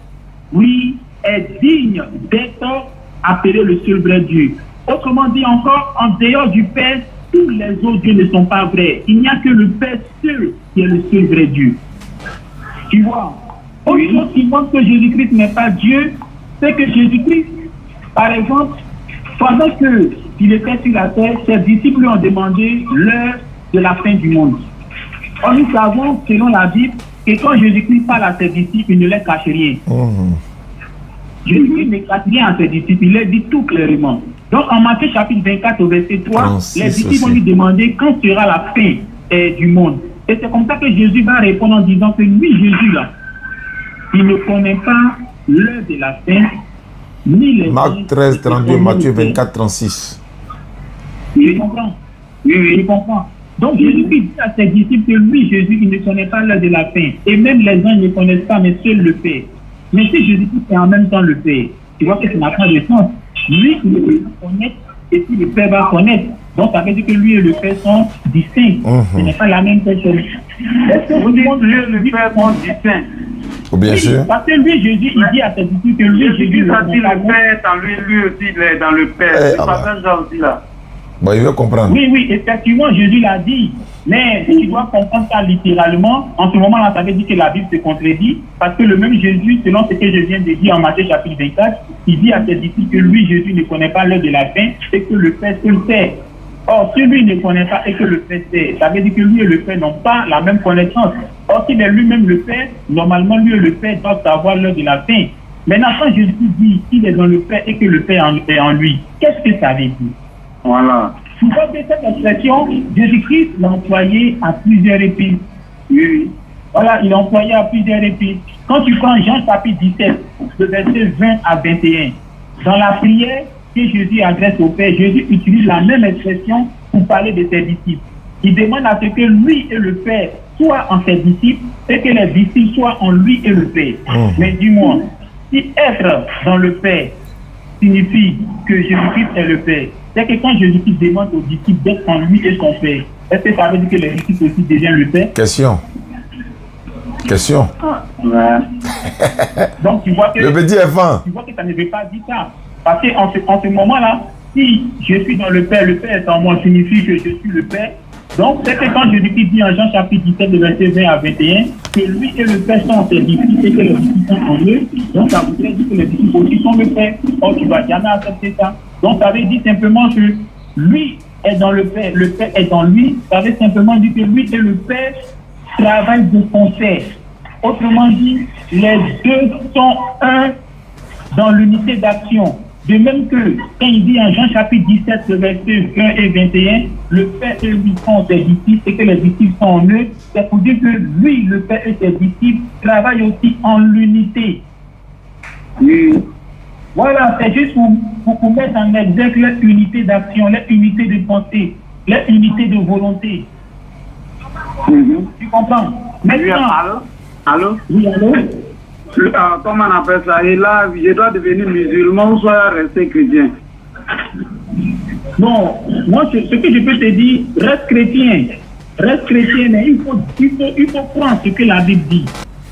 oui, est digne d'être appelé le seul vrai Dieu. Autrement dit encore, en dehors du Père, tous les autres dieux ne sont pas vrais. Il n'y a que le Père seul qui est le seul vrai Dieu. Tu vois, autre chose qui montre que Jésus-Christ n'est pas Dieu, c'est que Jésus-Christ, par exemple, pendant qu'il était sur la terre, ses disciples lui ont demandé l'heure de la fin du monde. Or, nous savons, selon la Bible, que quand Jésus-Christ parle à ses disciples, il ne leur cache rien. Jésus ne cache rien à ses disciples, il leur dit tout clairement. Donc, en Matthieu chapitre 24 au verset 3, les disciples vont lui demander quand sera la fin du monde. Et c'est comme ça que Jésus va répondre en disant que lui, Jésus, là, il ne connaît pas l'heure de la fin, ni les... Marc 13, 32, Matthieu 24, 36. Tu comprends? Oui, je comprends. Donc, Jésus dit à ses disciples que lui, Jésus, il ne connaît pas l'heure de la fin. Et même les gens ne connaissent pas, mais seul le Père. Mais si Jésus est en même temps le Père, tu vois que ça n'a pas de sens. Lui, il va connaître, et puis le Père va connaître. Donc, ça veut dire que lui et le Père sont distincts. Ce n'est pas la même personne. Est-ce que vous dites que lui et le Père sont distincts? Bien sûr. Parce que lui, Jésus, il dit à ses disciples que lui, Jésus, ça dit le Père est en lui, lui aussi, il est dans le Père. C'est pas ça aussi là. Bon, il veut comprendre. Oui, effectivement, Jésus l'a dit. Mais tu dois comprendre ça littéralement. En ce moment-là, ça veut dire que la Bible se contredit. Parce que le même Jésus, selon ce que je viens de dire en Matthieu chapitre 24, il dit à ses disciples que lui, Jésus, ne connaît pas l'heure de la fin et que le Père seul sait. Or, si lui ne connaît pas et que le Père sait, ça veut dire que lui et le Père n'ont pas la même connaissance. Or, s'il est lui-même le Père, normalement, lui et le Père doivent savoir l'heure de la fin. Maintenant, quand Jésus dit qu'il est dans le Père et que le Père est en lui, qu'est-ce que ça veut dire? Voilà. Vous voyez cette expression, Jésus-Christ l'a employée à plusieurs reprises. Oui. Voilà, il l'a employé à plusieurs reprises. Quand tu prends Jean chapitre 17, le verset 20 à 21, dans la prière que Jésus adresse au Père, Jésus utilise la même expression pour parler de ses disciples. Il demande à ce que lui et le Père soient en ses disciples et que les disciples soient en lui et le Père. Mais dis-moi, si être dans le Père signifie que Jésus-Christ est le Père, c'est que quand Jésus-Christ demande aux disciples d'être en lui et son Père, est-ce que ça veut dire que les disciples aussi deviennent le Père? Question. Donc tu vois que le petit est fin. Tu vois que ça ne veut pas dire ça. Parce qu'en ce moment-là, si je suis dans le Père est en moi, signifie que je suis le Père. Donc c'est que quand Jésus-Christ dit en Jean chapitre 17, verset 20 à 21, que lui et le Père sont ses disciples et que les disciples sont en eux, donc ça voudrait dire que les disciples aussi sont le Père. Or tu ne vas jamais accepter ça. Donc ça veut dire simplement que lui est dans le Père est dans lui. Ça veut simplement dire que lui et le Père travaillent de concert. Autrement dit, les deux sont un dans l'unité d'action. De même que quand il dit en Jean chapitre 17, verset 20 et 21, le Père et lui sont ses disciples et que les disciples sont en eux, c'est pour dire que lui, le Père et ses disciples travaillent aussi en l'unité. Oui. Voilà, c'est juste pour mettre en exergue leur unité d'action, leur unité de pensée, leur unité de volonté. Tu comprends? Maintenant, allô? Oui, allô? Comment on appelle ça? Et là, je dois devenir musulman ou soit rester chrétien? Non, moi, ce que je peux te dire, reste chrétien, mais il faut prendre ce que la Bible dit.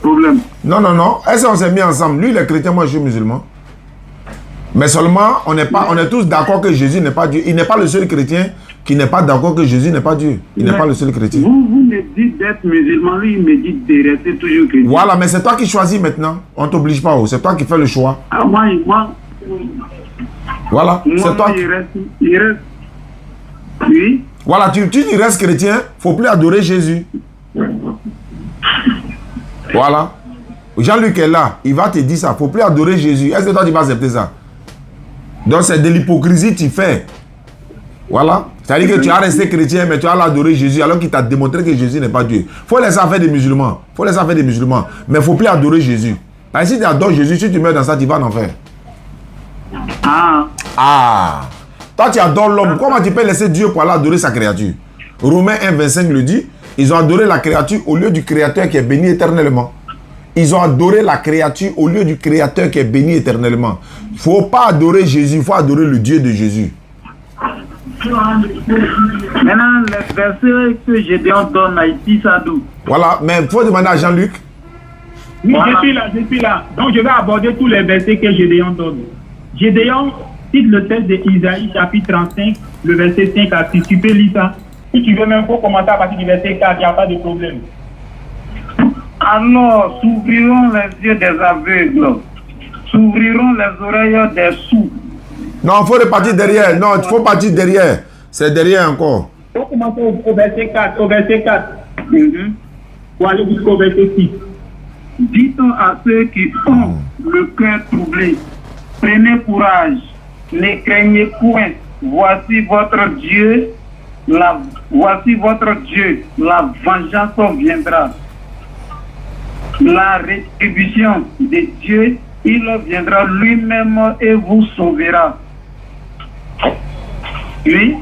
Problème. Non. Est-ce qu'on s'est mis ensemble? Lui, il est chrétien, moi, je suis musulman. Mais seulement, on est tous d'accord que Jésus n'est pas Dieu. Il n'est pas le seul chrétien qui n'est pas d'accord que Jésus n'est pas Dieu. Il n'est pas le seul chrétien. Vous me dites d'être musulman, lui, il me dit de rester toujours chrétien. Voilà, mais c'est toi qui choisis maintenant. On ne t'oblige pas. C'est toi qui fais le choix. Ah, moi. Voilà, c'est toi qui... Il reste. Oui. Voilà, tu restes chrétien, il ne faut plus adorer Jésus. Voilà. Jean-Luc est là, il va te dire ça. Il ne faut plus adorer Jésus. Est-ce que toi, tu vas accepter ça? Donc, c'est de l'hypocrisie que tu fais. Voilà. C'est-à-dire que tu as resté chrétien, mais tu as adoré Jésus alors qu'il t'a démontré que Jésus n'est pas Dieu. Il faut laisser faire des musulmans. Mais il ne faut plus adorer Jésus. Parce que si tu adores Jésus, si tu meurs dans ça, tu vas en enfer. Ah. Toi, tu adores l'homme. Comment tu peux laisser Dieu pour aller adorer sa créature? Romains 1,25 le dit. Ils ont adoré la créature au lieu du Créateur qui est béni éternellement. Ils ont adoré la créature au lieu du Créateur qui est béni éternellement. Il ne faut pas adorer Jésus, il faut adorer le Dieu de Jésus. Maintenant, les versets que Gédéon donne à Issadou. Voilà, mais il faut demander à Jean-Luc. Oui, voilà. Je suis là. Donc, je vais aborder tous les versets que Gédéon donne. Gédéon cite le texte d'Isaïe, chapitre 35, le verset 5 à 6. Tu peux lire ça. Si tu veux même, il faut commencer à partir du verset 4, il n'y a pas de problème. Alors, s'ouvriront les yeux des aveugles, s'ouvriront les oreilles des sourds. Non, il faut repartir derrière. Non, il faut partir derrière. C'est derrière encore. Il faut commencer au verset 4. Au verset 4. Pour aller jusqu'au verset 6. Dites à ceux qui ont le cœur troublé, prenez courage, ne craignez point. Voici votre Dieu, la vengeance viendra. La rétribution de Dieu, il viendra lui-même et vous sauvera. Oui.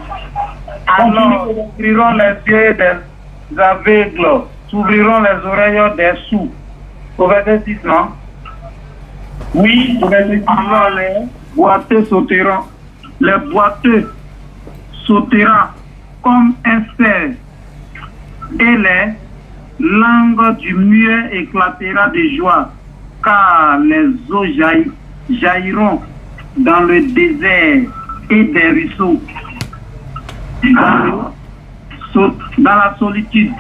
Alors, s'ouvriront les yeux des aveugles, s'ouvriront les oreilles des sourds. Au verset 6, non? Oui, au verset 6. Alors, les boiteux sauteront. Les boiteux sauteront comme un cerf. Et les langues du muet éclatera de joie, car les eaux jailliront dans le désert et des ruisseaux dans la solitude.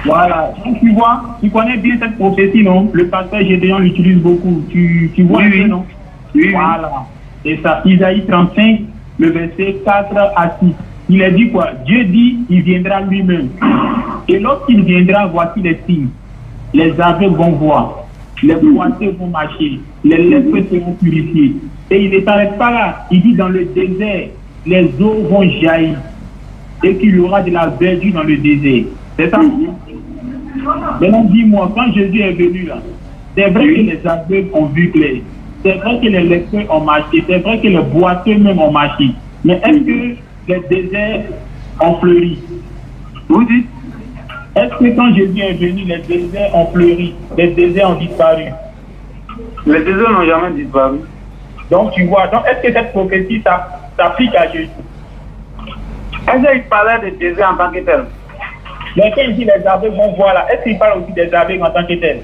Voilà, donc tu vois, tu connais bien cette prophétie, non? Le pasteur Gédéon l'utilise beaucoup. Tu vois oui, non? Oui, voilà. Et ça, Isaïe 35, le verset 4 à 6. Il a dit quoi? Dieu dit, il viendra lui-même. Et lorsqu'il viendra, voici les signes. Les aveugles vont voir, les boiteux vont marcher, les lépreux seront purifiés. Et il ne s'arrête pas là. Il dit dans le désert, les eaux vont jaillir. Et qu'il y aura de la verdure dans le désert. C'est ça? Maintenant, dis-moi, quand Jésus est venu là, c'est vrai que les aveugles ont vu clair. C'est vrai que les lépreux ont marché. C'est vrai que les boiteux même ont marché. Mais est-ce que les déserts ont fleuri? Vous dites? Est-ce que quand Jésus est venu, les déserts ont fleuri, les déserts ont disparu? Les déserts n'ont jamais disparu. Donc tu vois, donc est-ce que cette prophétie s'applique à Jésus? Est-ce qu'il parlait des déserts en tant que tel? Mais quand il dit les aveugles vont voir là, est-ce qu'il parle aussi des aveugles en tant que tel?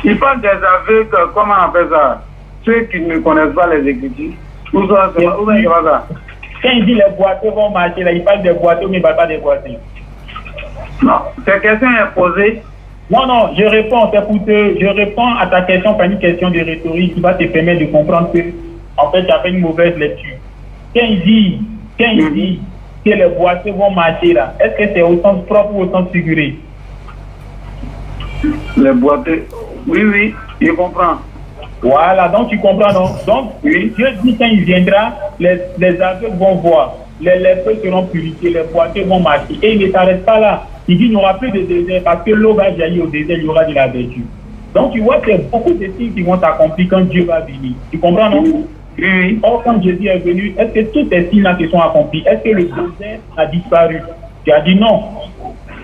Il parle des aveugles, comment on appelle ça? Ceux qui ne connaissent pas les Écritures. Où ça? Quand il dit les boiteux vont marcher là, il parle des boiteux, mais il ne parle pas des boiteux. Non, cette question est posée. Non, je réponds à ta question par une question de rhétorique qui va te permettre de comprendre que, en fait, tu as fait une mauvaise lecture. Quand il dit que les boiteux vont marcher là, est-ce que c'est au sens propre ou au sens figuré? Les boiteux, oui, je comprends. Voilà, donc tu comprends, non? Donc, oui. Dieu dit quand il viendra, les aveugles vont voir, les lépreux seront purifiés, les boiteux vont marcher. Et il ne s'arrête pas là. Il dit qu'il n'y aura plus de désert parce que l'eau va jaillir au désert, il y aura de la verdure. Donc tu vois, c'est beaucoup de signes qui vont s'accomplir quand Dieu va venir. Tu comprends, non? Oui. Or, quand Jésus est venu, est-ce que tous ces signes-là se sont accomplis? Est-ce que le désert a disparu? Tu as dit non.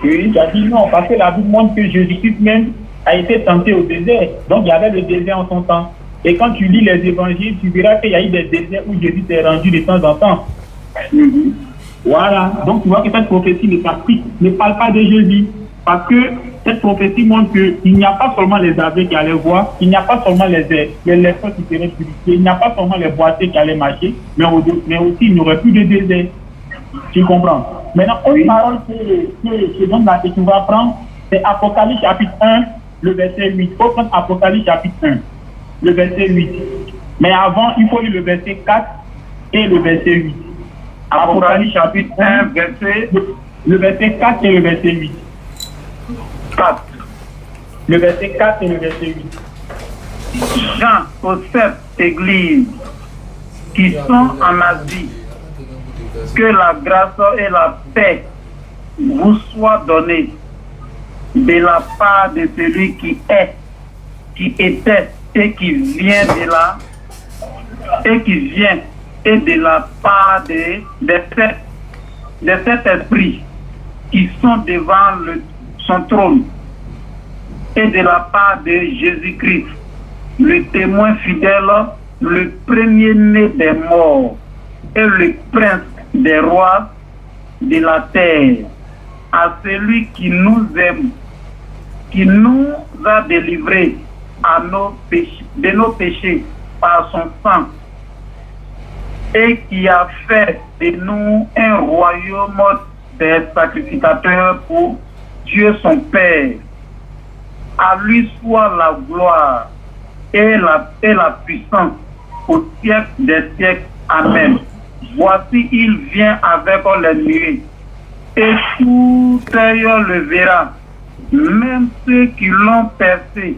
Oui. Tu as dit non, parce que la Bible montre que Jésus-Christ même a été tenté au désert. Donc il y avait le désert en son temps. Et quand tu lis les évangiles, tu verras qu'il y a eu des déserts où Jésus s'est rendu de temps en temps. Voilà. Donc tu vois que cette prophétie ne parle pas de Jésus. Parce que cette prophétie montre qu'il n'y a pas seulement les aveugles qui allaient voir, il n'y a pas seulement les lépreux qui seraient purifiés, il n'y a pas seulement les boiteux qui allaient marcher, mais aussi il n'y aurait plus de désert. Tu comprends? Maintenant, une parole que tu vas prendre, c'est Apocalypse chapitre 1, le verset 8. Il faut prendre Apocalypse chapitre 1, le verset 8. Mais avant, il faut lire le verset 4 et le verset 8. Apocalypse chapitre 1, verset, le verset 4 et le verset 8. 4. le verset 4 et le verset 8. Jean aux 7 églises qui sont en Asie, que la grâce et la paix vous soient données de la part de celui qui est, qui était et qui vient de là, et qui vient, et de la part de cet esprit qui sont devant son trône, et de la part de Jésus-Christ, le témoin fidèle, le premier-né des morts, et le prince des rois de la terre, à celui qui nous aime, qui nous a délivrés de nos péchés par son sang, et qui a fait de nous un royaume des sacrificateurs pour Dieu son Père. À lui soit la gloire et la puissance au siècle des siècles. Amen. Voici, il vient avec les nuées, et tout œil le verra, même ceux qui l'ont percé,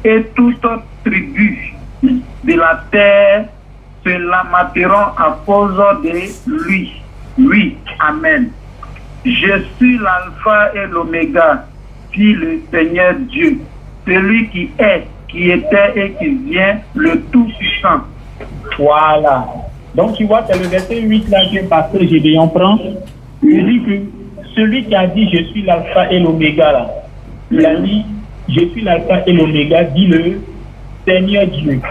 et toute tribu de la terre se lamenteront à cause de lui. Oui, Amen. Je suis l'alpha et l'oméga, dit le Seigneur Dieu, celui qui est, qui était et qui vient, le Tout-Puissant. Voilà. Donc tu vois, c'est le verset 8 là que pasteur Gédéon prend. Il dit que celui qui a dit je suis l'alpha et l'oméga là, il a dit je suis l'alpha et l'oméga, dit le Seigneur Dieu.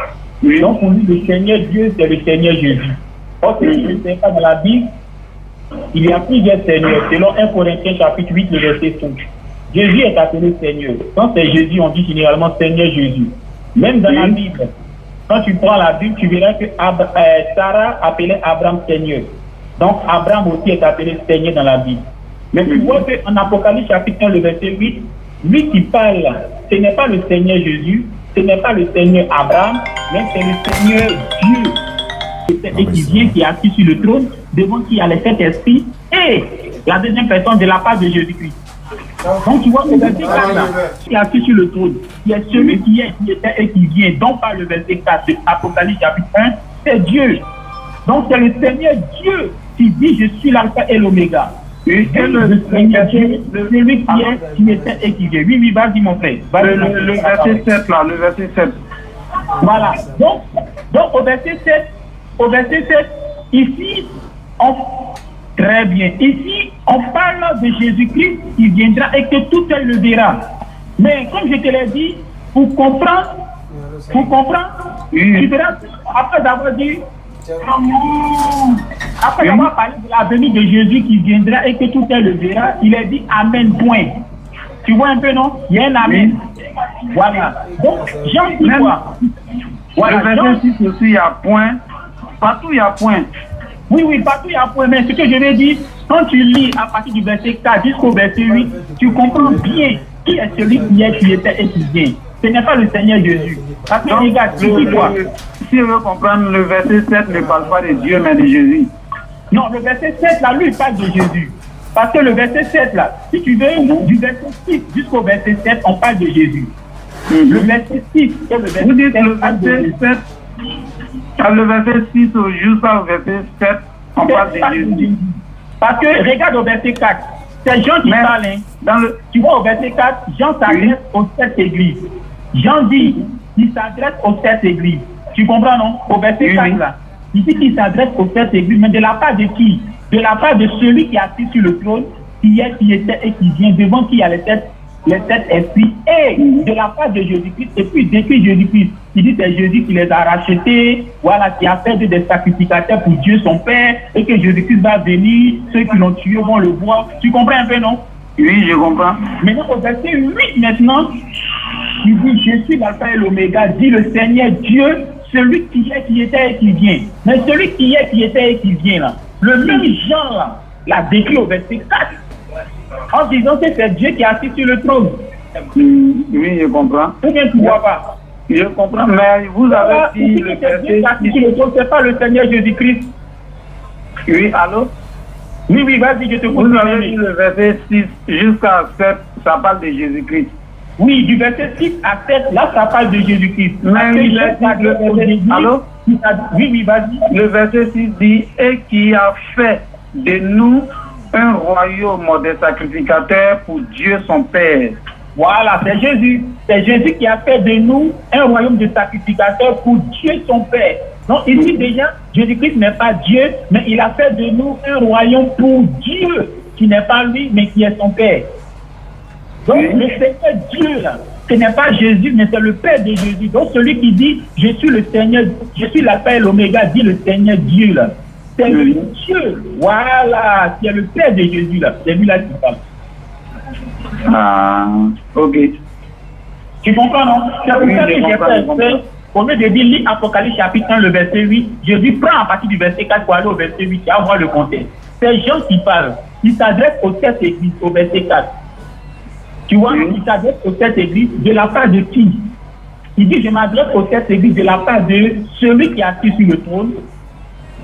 Oui. Donc on dit le Seigneur Dieu, c'est le Seigneur Jésus. Or, ce n'est pas dans la Bible, il y a plusieurs seigneurs. Selon 1 Corinthiens chapitre 8, le verset 5. Jésus est appelé Seigneur. Quand c'est Jésus, on dit généralement Seigneur Jésus. Même dans la Bible, quand tu prends la Bible, tu verras que Sarah appelait Abraham Seigneur. Donc Abraham aussi est appelé Seigneur dans la Bible. Mais tu vois qu'en Apocalypse chapitre 1, le verset 8, lui qui parle, ce n'est pas le Seigneur Jésus, ce n'est pas le Seigneur Abraham, mais c'est le Seigneur Dieu. Et qui vient, qui est assis sur le trône, devant qui il y a les sept esprits, et la deuxième personne de la part de Jésus-Christ. Donc tu vois que le verset 4 là, qui est assis sur le trône, qui est celui qui est, qui était et qui vient, donc par le verset 4 de Apocalypse chapitre 1, c'est Dieu. Donc c'est le Seigneur Dieu qui dit je suis l'alpha et l'oméga. Et le Seigneur Dieu, celui qui est, qui était et qui vient. Oui, oui, vas-y mon frère. Le verset 7 là, le verset 7. Voilà. Donc au verset 7, ici, très bien. Ici, on parle de Jésus-Christ qui viendra et que tout œil le verra. Mais comme je te l'ai dit, pour comprendre, tu verras, après avoir dit, après avoir parlé de la venue de Jésus qui viendra et que tout œil le verra, il a dit Amen, point. Tu vois un peu, non? Il y a un Amen. Voilà. Donc, Jean dit quoi? Voilà, le verset 6 aussi, il y a point. Partout, il y a point. Oui, partout, il y a point. Mais ce que je vais dire, quand tu lis à partir du verset 4 jusqu'au verset 8, tu comprends bien qui est celui qui est, qui était et qui vient. Ce n'est pas le Seigneur Jésus. Parce que, regarde, tu dis quoi? Si on veut comprendre, le verset 7 ne parle pas de Dieu, mais de Jésus. Non, le verset 7, là, lui, il parle de Jésus. Parce que le verset 7, là, si tu veux, du verset 6 jusqu'au verset 7, on parle de Jésus. Le verset 6 et le verset 7. Vous dites le verset 7. Le verset 6 jusqu'au verset 7, on parle de Jésus. Parce que regarde au verset 4, c'est Jean qui parle. Hein. Tu vois au verset 4, Jean s'adresse aux 7 églises. Jean dit, il s'adresse aux 7 églises. Tu comprends, non? Au verset 4 là. Il dit qu'il s'adresse aux 7 églises, mais de la part de qui? De la part de celui qui est assis sur le trône, qui est, qui était et qui vient, devant qui il y a les sept esprits, et de la part de Jésus-Christ. Et puis depuis Jésus-Christ, il dit que c'est Jésus qui les a rachetés, voilà, qui a fait des sacrificateurs pour Dieu son Père, et que Jésus-Christ va venir, ceux qui l'ont tué vont le voir. Tu comprends un peu, non? Oui, je comprends. Maintenant, au verset 8, maintenant, il dit, je suis l'alpha et l'oméga, dit le Seigneur Dieu, celui qui est, qui était et qui vient. Mais celui qui est, qui était et qui vient, là, le même Jean, là, l'a décrit au verset 4. En disant que c'est Dieu qui est assis sur le trône. Oui, je comprends. Ou bien tu ne vois pas? Je comprends, mais vous avez dit le verset 6. C'est pas le Seigneur Jésus-Christ. Oui, allô? Oui, vas-y, je te Vous avez dit le verset 6 jusqu'à 7, ça parle de Jésus-Christ. Oui, du verset 6 à 7, là, ça parle de Jésus-Christ. Mais il a dit le verset... Allô? Oui, vas-y. Le verset 6 dit, et qui a fait de nous un royaume de sacrificateurs pour Dieu son Père. Voilà, c'est Jésus. C'est Jésus qui a fait de nous un royaume de sacrificateurs pour Dieu son Père. Donc ici déjà, Jésus-Christ n'est pas Dieu, mais il a fait de nous un royaume pour Dieu, qui n'est pas lui, mais qui est son Père. Donc le Seigneur Dieu, là, ce n'est pas Jésus, mais c'est le Père de Jésus. Donc celui qui dit, je suis le Seigneur, je suis l'alpha et l'oméga, dit le Seigneur Dieu, là. C'est lui Dieu. Voilà, c'est le Père de Jésus, là. C'est lui là qui parle. Ah, ok. Tu comprends, non? C'est pour ça que j'ai fait, au lieu de dire, lis Apocalypse chapitre 1, le verset 8, Jésus prend à partir du verset 4 pour aller au verset 8, et avoir le contexte. C'est Jean qui parle. Il s'adresse aux 7 églises, au verset 4. Tu vois, il s'adresse aux 7 églises de la part de qui? Il dit, je m'adresse aux 7 églises de la part de celui qui est assis sur le trône,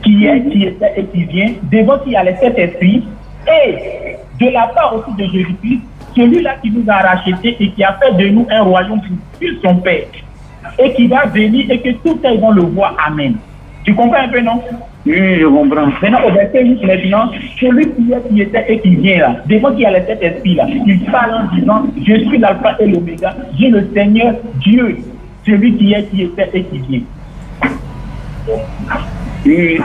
qui est, qui était et qui vient, devant qui il y a les 7 esprits, et de la part aussi de Jésus-Christ, celui-là qui nous a rachetés et qui a fait de nous un royaume pour Dieu son Père, et qui va venir et que tous ils vont le voir. Amen. Tu comprends un peu, non? Oui, je comprends. Maintenant, au verset 8, maintenant, celui qui était et qui vient là, devant qu'il y a les 7 esprits là, il parle en disant, je suis l'alpha et l'oméga, j'ai le Seigneur Dieu, celui qui est, qui était et qui vient. Oui.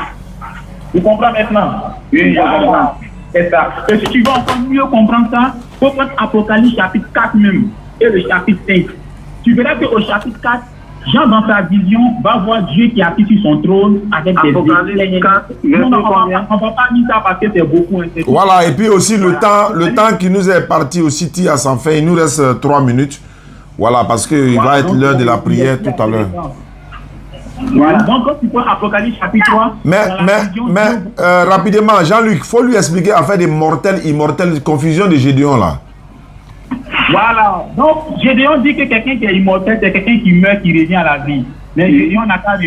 Tu comprends maintenant? Oui, je comprends. C'est ça. Et si tu veux encore mieux comprendre ça, il faut prendre Apocalypse chapitre 4 même et le chapitre 5. Tu verras qu'au chapitre 4, Jean dans sa vision va voir Dieu qui est assis sur son trône avec des Apocalypse 4, non, on va pas dire ça parce que c'est beaucoup. Voilà, et puis aussi le temps qui nous est parti aussi tire à s'en faire. Il nous reste 3 minutes. Voilà, parce qu'il va être l'heure de la prière tout à l'heure. Voilà, donc quand tu prends Apocalypse chapitre 3, rapidement, Jean-Luc, il faut lui expliquer affaire des mortels, immortels, confusion de Gédéon là. Voilà, donc Gédéon dit que quelqu'un qui est immortel, c'est quelqu'un qui meurt, qui revient à la vie. Mais Gédéon n'a qu'à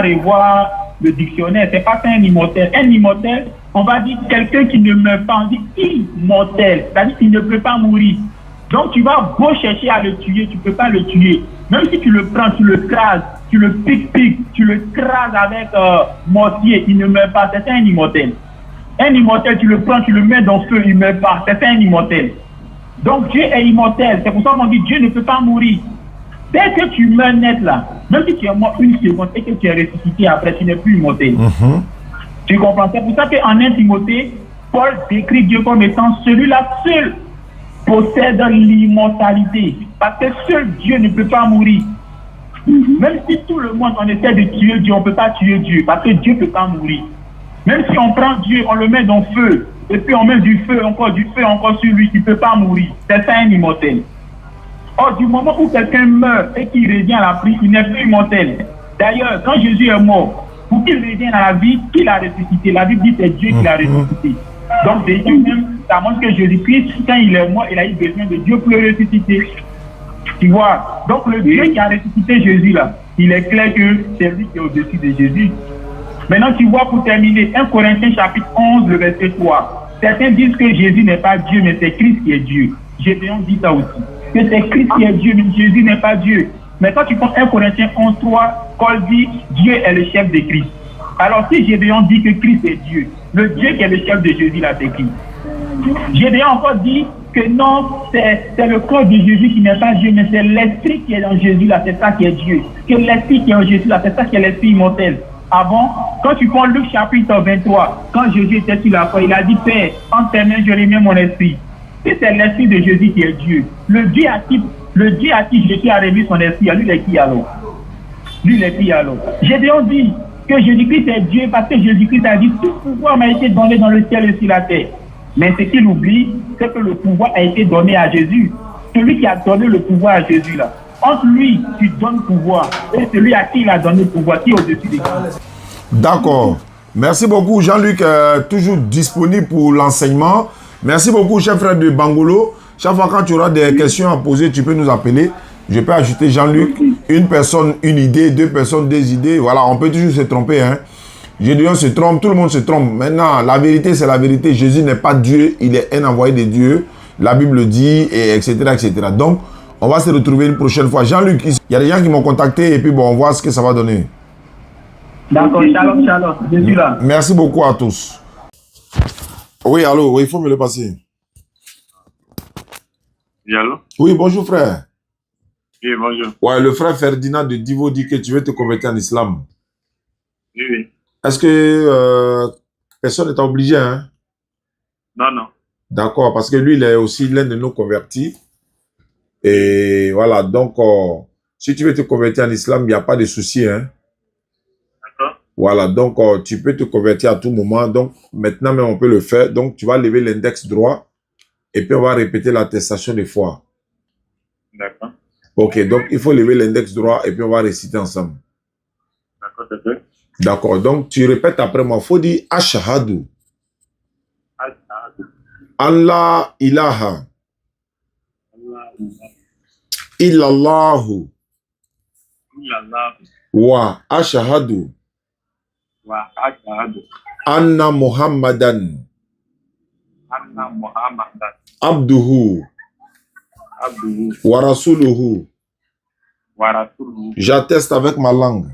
revoir le dictionnaire, c'est pas un immortel. Un immortel, on va dire quelqu'un qui ne meurt pas, on dit immortel, c'est-à-dire qu'il ne peut pas mourir. Donc tu vas beau chercher à le tuer, tu ne peux pas le tuer. Même si tu le prends, tu le crases, tu le piques, tu le crases avec mortier, il ne meurt pas, c'est un immortel. Un immortel, tu le prends, tu le mets dans le feu, il ne meurt pas, c'est un immortel. Donc Dieu est immortel, c'est pour ça qu'on dit Dieu ne peut pas mourir. Dès que tu meurs net là, même si tu es mort une seconde et que tu es ressuscité après, tu n'es plus immortel. Tu comprends? C'est pour ça qu'en 1 Timothée, Paul décrit Dieu comme étant celui-là seul possède l'immortalité. Parce que seul Dieu ne peut pas mourir. Même si tout le monde on essaie de tuer Dieu, on ne peut pas tuer Dieu. Parce que Dieu ne peut pas mourir. Même si on prend Dieu, on le met dans le feu, et puis on met du feu encore sur lui, qui ne peut pas mourir. C'est ça un immortel. Or, du moment où quelqu'un meurt et qu'il revient à la vie, il n'est plus immortel. D'ailleurs, quand Jésus est mort, pour qu'il revienne à la vie, qui l'a ressuscité? La Bible dit que c'est Dieu qui l'a ressuscité. Donc, Dieu même, ça montre que Jésus-Christ, quand il est mort, il a eu besoin de Dieu pour le ressusciter. Tu vois? Donc, le Dieu qui a ressuscité Jésus, là, il est clair que c'est lui qui est au-dessus de Jésus. Maintenant, tu vois, pour terminer, 1 Corinthiens chapitre 11, le verset 3. Certains disent que Jésus n'est pas Dieu, mais c'est Christ qui est Dieu. Gédéon dit ça aussi. Que c'est Christ qui est Dieu, mais Jésus n'est pas Dieu. Mais quand tu prends 1 Corinthiens 11, 3, Paul dit Dieu est le chef de Christ. Alors, si Gédéon dit que Christ est Dieu, le Dieu qui est le chef de Jésus, là, c'est Christ. Gédéon encore dit que non, c'est le corps de Jésus qui n'est pas Dieu, mais c'est l'esprit qui est dans Jésus, là, c'est ça qui est Dieu. Que l'esprit qui est en Jésus, là, c'est ça qui est l'esprit immortel. Avant, quand tu prends Luc chapitre 23, quand Jésus était sur la croix, il a dit Père, en tes mains je remets mon esprit. Et c'est l'esprit de Jésus qui est Dieu. Le Dieu à qui Jésus a remis son esprit, lui il est qui alors? Lui il est qui alors? Gédéon dit que Jésus-Christ est Dieu parce que Jésus-Christ a dit tout pouvoir m'a été donné dans le ciel et sur la terre. Mais ce qu'il oublie, c'est que le pouvoir a été donné à Jésus. Celui qui a donné le pouvoir à Jésus là. Entre lui, tu donnes pouvoir. Et celui à qui il a donné le pouvoir, qui est au-dessus des gens. D'accord. Merci beaucoup, Jean-Luc, toujours disponible pour l'enseignement. Merci beaucoup, chef frère de Bangolo. Chaque fois quand tu auras des questions à poser, tu peux nous appeler. Je peux ajouter Jean-Luc, une personne, une idée, 2 personnes, 2 idées. Voilà, on peut toujours se tromper. Hein. Gédéon se trompe, tout le monde se trompe. Maintenant, la vérité, c'est la vérité. Jésus n'est pas Dieu, il est un envoyé de Dieu. La Bible le dit, et etc., etc. Donc, On va se retrouver une prochaine fois. Jean-Luc, il y a des gens qui m'ont contacté et puis bon, on voit ce que ça va donner. D'accord, shalom, shalom. Je suis là. Merci beaucoup à tous. Oui, allô, oui, il faut me le passer. Oui, allô? Oui, bonjour frère. Oui, bonjour. Ouais, le frère Ferdinand de Divo dit que tu veux te convertir en islam. Oui, oui. Est-ce que personne n'est obligé, hein? Non, non. D'accord, parce que lui, il est aussi l'un de nos convertis. Et voilà, donc, si tu veux te convertir en islam, il n'y a pas de souci, hein? D'accord. Voilà, donc, tu peux te convertir à tout moment. Donc, maintenant, même, on peut le faire. Donc, tu vas lever l'index droit et puis on va répéter l'attestation de foi. D'accord. Ok, donc, il faut lever l'index droit et puis on va réciter ensemble. D'accord, c'est fait. D'accord, donc, tu répètes après moi. Il faut dire Ashahadu. Ashhadu Allah ilaha an la ilaha illallahu illallah wa ashahadu wa ashhadu anna Muhammadan anna Muhammadan abduhu abduhu wa rasuluhu. wa rasuluhu. J'atteste avec ma langue.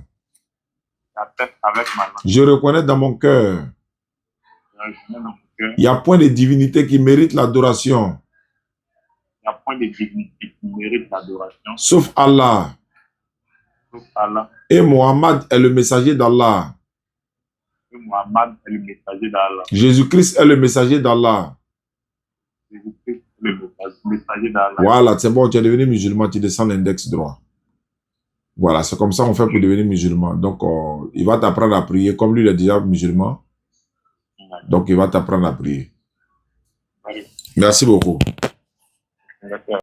J'atteste avec ma langue. Je reconnais dans mon cœur. Je reconnais dans mon cœur. Il n'y a point de divinité qui mérite l'adoration, Il n'y a point de divinité qui mérite l'adoration, sauf Allah. sauf Allah. Et Mohammed est le messager d'Allah. Et Muhammad est le messager d'Allah. Jésus-Christ est le messager d'Allah. Jésus-Christ est le messager d'Allah. Voilà, c'est bon, tu es devenu musulman, tu descends l'index droit. Voilà, c'est comme ça qu'on fait pour devenir musulman. Donc, il va t'apprendre à prier, comme lui il est déjà musulman. Donc, il va t'apprendre à prier. Allez. Merci beaucoup. D'accord.